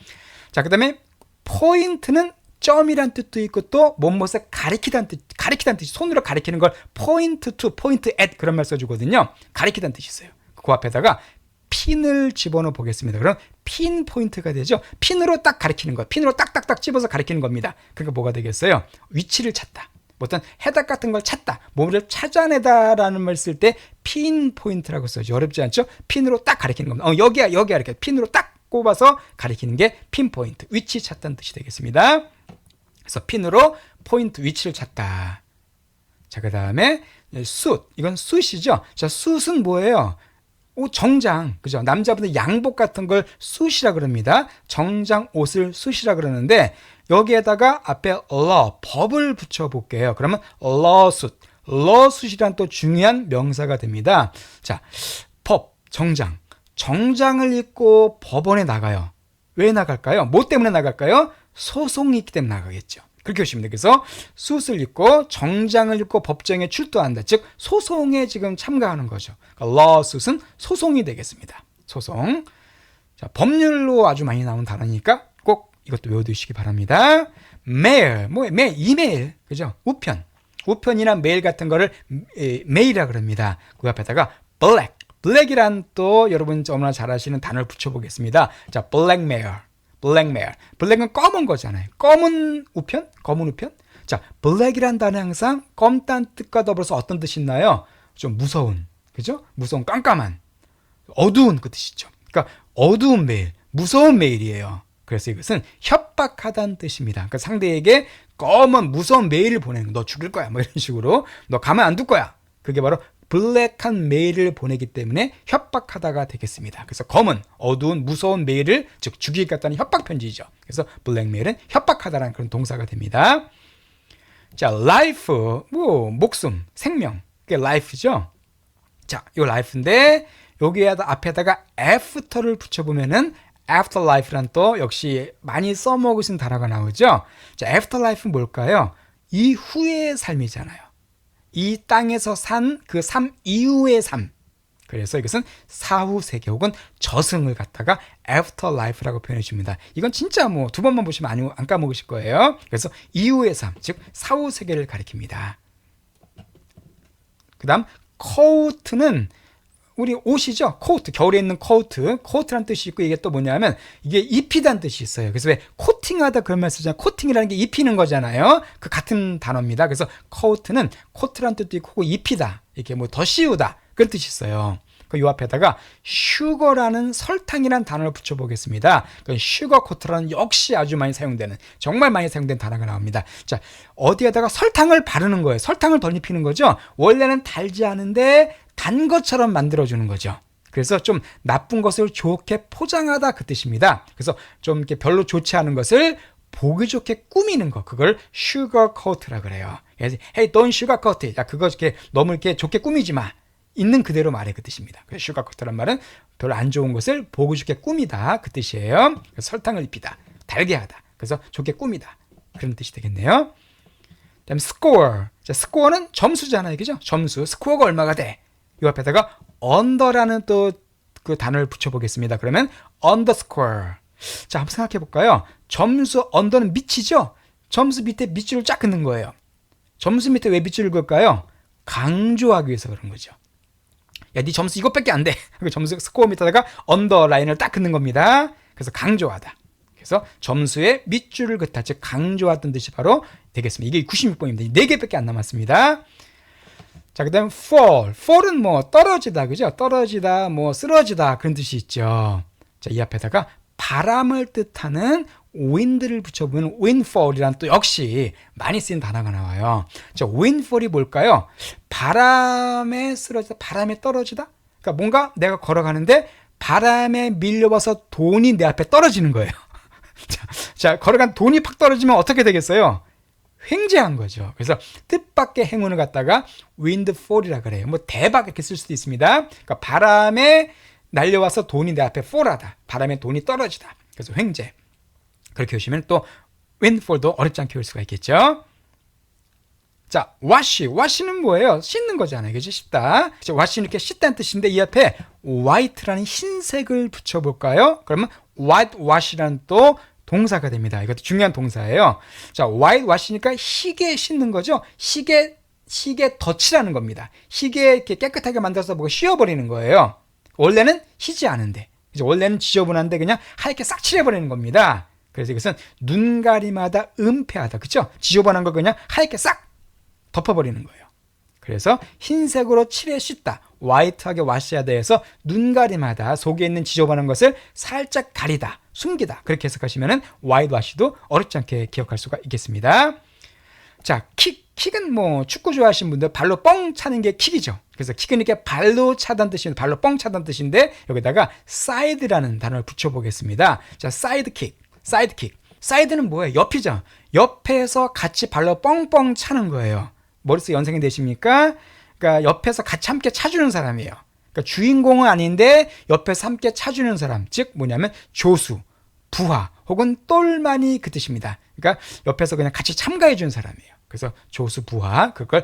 자, 그 다음에 포인트는 점이란 뜻도 있고 또 무엇을 가리키다는 뜻이 손으로 가리키는 걸 point to, point at 그런 말 써주거든요. 가리키다는 뜻이 있어요. 그 앞에다가 핀을 집어넣어 보겠습니다. 그럼 핀 포인트가 되죠. 핀으로 딱 가리키는 거, 핀으로 딱딱딱 집어서 가리키는 겁니다. 그러니까 뭐가 되겠어요? 위치를 찾다. 어떤 해답 같은 걸 찾다, 뭐를 찾아내다라는 말 쓸 때 핀 포인트라고 써죠. 어렵지 않죠? 핀으로 딱 가리키는 겁니다. 여기야 이렇게 핀으로 딱 꼽아서 가리키는 게 핀 포인트, 위치 찾다는 뜻이 되겠습니다. 그래서 핀으로 포인트, 위치를 찾다. 자, 그 다음에 숫, 이건 숫이죠. 자, 숫은 뭐예요? 정장, 그죠? 남자분들 양복 같은 걸 숫이라 그럽니다. 정장 옷을 숫이라 그러는데 여기에다가 앞에 law, 법을 붙여볼게요. 그러면 lawsuit, lawsuit이란 또 중요한 명사가 됩니다. 자, 법, 정장을 입고 법원에 나가요. 왜 나갈까요? 뭐 때문에 나갈까요? 소송이 있기 때문에 나가겠죠. 그렇게 보시면 돼요. 그래서 숫을 입고 정장을 입고 법정에 출두한다. 즉 소송에 지금 참가하는 거죠. 그러니까 lawsuit은 소송이 되겠습니다. 소송. 자, 법률로 아주 많이 나온 단어니까 꼭 이것도 외워두시기 바랍니다. 메일, 메일, 이메일, 그죠? 우편이나 메일 같은 거를 메일이라 그럽니다. 그 앞에다가 블랙이란 또 여러분 너무나 잘 아시는 단어를 붙여보겠습니다. 자, 블랙메일. 블랙은 검은 거잖아요. 검은 우편? 자, 블랙이란 단어 항상 검다는 뜻과 더불어서 어떤 뜻이 있나요? 좀 무서운, 그죠? 무서운, 깜깜한, 어두운 그 뜻이죠. 그러니까 어두운 메일, 무서운 메일이에요. 그래서 이것은 협박하다는 뜻입니다. 그러니까 상대에게 검은 무서운 메일을 보내는 거. 너 죽일 거야. 뭐 이런 식으로. 너 가만 안 둘 거야. 그게 바로 블랙한 메일을 보내기 때문에 협박하다가 되겠습니다. 그래서 검은, 어두운, 무서운 메일을 즉 죽이겠다는 협박 편지죠. 그래서 블랙메일은 협박하다라는 그런 동사가 됩니다. 자, life, 목숨, 생명. 그게 life죠. 자, 요 life인데 여기에다 앞에다가 after를 붙여보면은 afterlife란 또 역시 많이 써먹으신 단어가 나오죠. 자, afterlife는 뭘까요? 이후의 삶이잖아요. 이 땅에서 산 그 삶 이후의 삶. 그래서 이것은 사후 세계 혹은 저승을 갖다가 afterlife라고 표현해 줍니다. 이건 진짜 뭐 두 번만 보시면 안 까먹으실 거예요. 그래서 이후의 삶, 즉 사후 세계를 가리킵니다. 그 다음 coat는 우리 옷이죠. 코트, 겨울에 입는 코트, 코트란 뜻이 있고 이게 또 뭐냐면 이게 입히다는 뜻이 있어요. 그래서 왜 코팅하다 그런 말 쓰잖아요. 코팅이라는 게 입히는 거잖아요. 그 같은 단어입니다. 그래서 코트는 코트란 뜻도 있고 입히다, 이렇게 뭐 더 씌우다 그런 뜻이 있어요. 그 요 앞에다가 슈거라는 설탕이라는 단어를 붙여보겠습니다. 그 슈거 코트라는 역시 아주 많이 사용되는, 정말 많이 사용된 단어가 나옵니다. 자, 어디에다가 설탕을 바르는 거예요. 설탕을 덧입히는 거죠. 원래는 달지 않은데 단 것처럼 만들어주는 거죠. 그래서 좀 나쁜 것을 좋게 포장하다 그 뜻입니다. 그래서 좀 이렇게 별로 좋지 않은 것을 보기 좋게 꾸미는 거, 그걸 슈거 코트라 그래요. Hey, don't sugarcoat. 야, 그거 이렇게 너무 이렇게 좋게 꾸미지 마. 있는 그대로 말해 그 뜻입니다. 그래서 슈거코트란 말은 별로 안 좋은 것을 보기 좋게 꾸미다 그 뜻이에요. 설탕을 입히다, 달게 하다, 그래서 좋게 꾸미다 그런 뜻이 되겠네요. 다음 score. 자, score는 점수잖아요, 그죠? 점수. 스코어가 얼마가 돼? 이 앞에다가 under라는 또 그 단어를 붙여보겠습니다. 그러면 underscore. 자, 한번 생각해 볼까요? 점수 under는 밑이죠? 점수 밑에 밑줄을 쫙 긋는 거예요. 점수 밑에 왜 밑줄을 그을까요? 강조하기 위해서 그런 거죠. 야, 네 점수 이것밖에 안 돼. 점수 스코어 밑에다가 언더라인을 딱 긋는 겁니다. 그래서 강조하다. 그래서 점수의 밑줄을 긋다, 즉 강조하던 뜻이 바로 되겠습니다. 이게 96번입니다. 4개밖에 안 남았습니다. 자, 그다음 fall. fall은 뭐 떨어지다, 그죠? 떨어지다, 뭐 쓰러지다 그런 뜻이 있죠. 자, 이 앞에다가 바람을 뜻하는 wind를 붙여보면 windfall이란 또 역시 많이 쓰인 단어가 나와요. 자, windfall이 뭘까요? 바람에 쓰러지다, 바람에 떨어지다? 그러니까 뭔가 내가 걸어가는데 바람에 밀려와서 돈이 내 앞에 떨어지는 거예요. 자, 걸어간 돈이 팍 떨어지면 어떻게 되겠어요? 횡재한 거죠. 그래서 뜻밖의 행운을 갖다가 windfall이라 그래요. 뭐 대박 이렇게 쓸 수도 있습니다. 그러니까 바람에 날려와서 돈이 내 앞에 fall하다, 바람에 돈이 떨어지다. 그래서 횡재. 그렇게 보시면 또 windfall도 어렵지 않게 볼 수가 있겠죠. 자, wash는 뭐예요? 씻는 거잖아요. 그죠? 씻다. wash는 이렇게 씻다는 뜻인데 이 앞에 white라는 흰색을 붙여볼까요? 그러면 whitewash라는 또 동사가 됩니다. 이것도 중요한 동사예요. 자, whitewash니까 희게 씻는 거죠. 희게 덧칠하는 겁니다. 희게 이렇게 깨끗하게 만들어서 뭐가 씌워버리는 거예요. 원래는 희지 않은데, 원래는 지저분한데 그냥 하얗게 싹 칠해버리는 겁니다. 그래서 이것은 눈가림하다, 은폐하다, 그렇죠? 지저분한 걸 그냥 하얗게 싹 덮어버리는 거예요. 그래서 흰색으로 칠해 씻다, 화이트하게 와시하다 해서 눈가림하다, 속에 있는 지저분한 것을 살짝 가리다, 숨기다, 그렇게 해석하시면 화이트 와시도 어렵지 않게 기억할 수가 있겠습니다. 자, 킥은 뭐 축구 좋아하시는 분들 발로 뻥 차는 게 킥이죠. 그래서 킥은 이렇게 발로 차다는 뜻인데, 발로 뻥 차다는 뜻인데 여기다가 side라는 단어를 붙여보겠습니다. 자, side킥. 사이드는 뭐예요? 옆이죠. 옆에서 같이 발로 뻥뻥 차는 거예요. 머릿속에 연상이 되십니까? 그러니까 옆에서 같이 함께 차주는 사람이에요. 그러니까 주인공은 아닌데 옆에서 함께 차주는 사람, 즉 뭐냐면 조수, 부하 혹은 똘마니 그 뜻입니다. 그러니까 옆에서 그냥 같이 참가해 주는 사람이에요. 그래서 조수, 부하, 그걸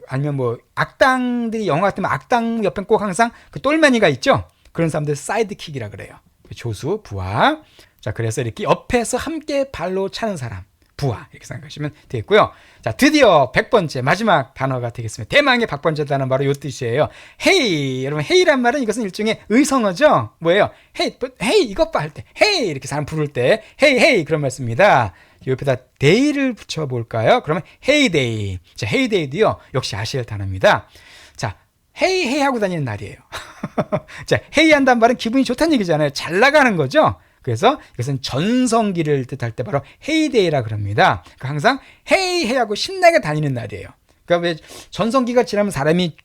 아니면 뭐 악당들이 영화 같으면 악당 옆에 꼭 항상 그 똘마니가 있죠. 그런 사람들 사이드킥이라 그래요. 조수, 부하. 자, 그래서 이렇게 옆에서 함께 발로 차는 사람, 부하, 이렇게 생각하시면 되겠고요. 자, 드디어 100번째 마지막 단어가 되겠습니다. 대망의 100번째 단어는 바로 이 뜻이에요. hey. 여러분, hey란 말은 이것은 일종의 의성어죠. 뭐예요? hey 이것 봐 할 때, hey 이렇게 사람 부를 때 hey 그런 말 씁니다. 옆에다 day를 붙여볼까요? 그러면 heyday. 자, heyday도요 역시 아셔야 할 단어입니다. 자, hey 하고 다니는 날이에요. 자, hey 한다는 말은 기분이 좋다는 얘기잖아요. 잘 나가는 거죠. 그래서 이것은 전성기를 뜻할 때 바로 헤이데이라 그럽니다. 그러니까 항상 헤이 하고 신나게 다니는 날이에요. 그러니까 왜 전성기가 지나면 사람이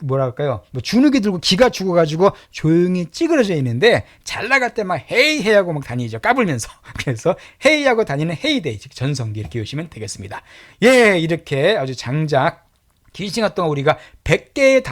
뭐랄까요? 주눅이 들고 기가 죽어가지고 조용히 찌그러져 있는데 잘 나갈 때 막 헤이 하고 막 다니죠. 까불면서. 그래서 헤이 하고 다니는 헤이데이, 즉 전성기 이렇게 보시면 되겠습니다. 예, 이렇게 아주 장작 긴 시간 동안 우리가 100개의 단어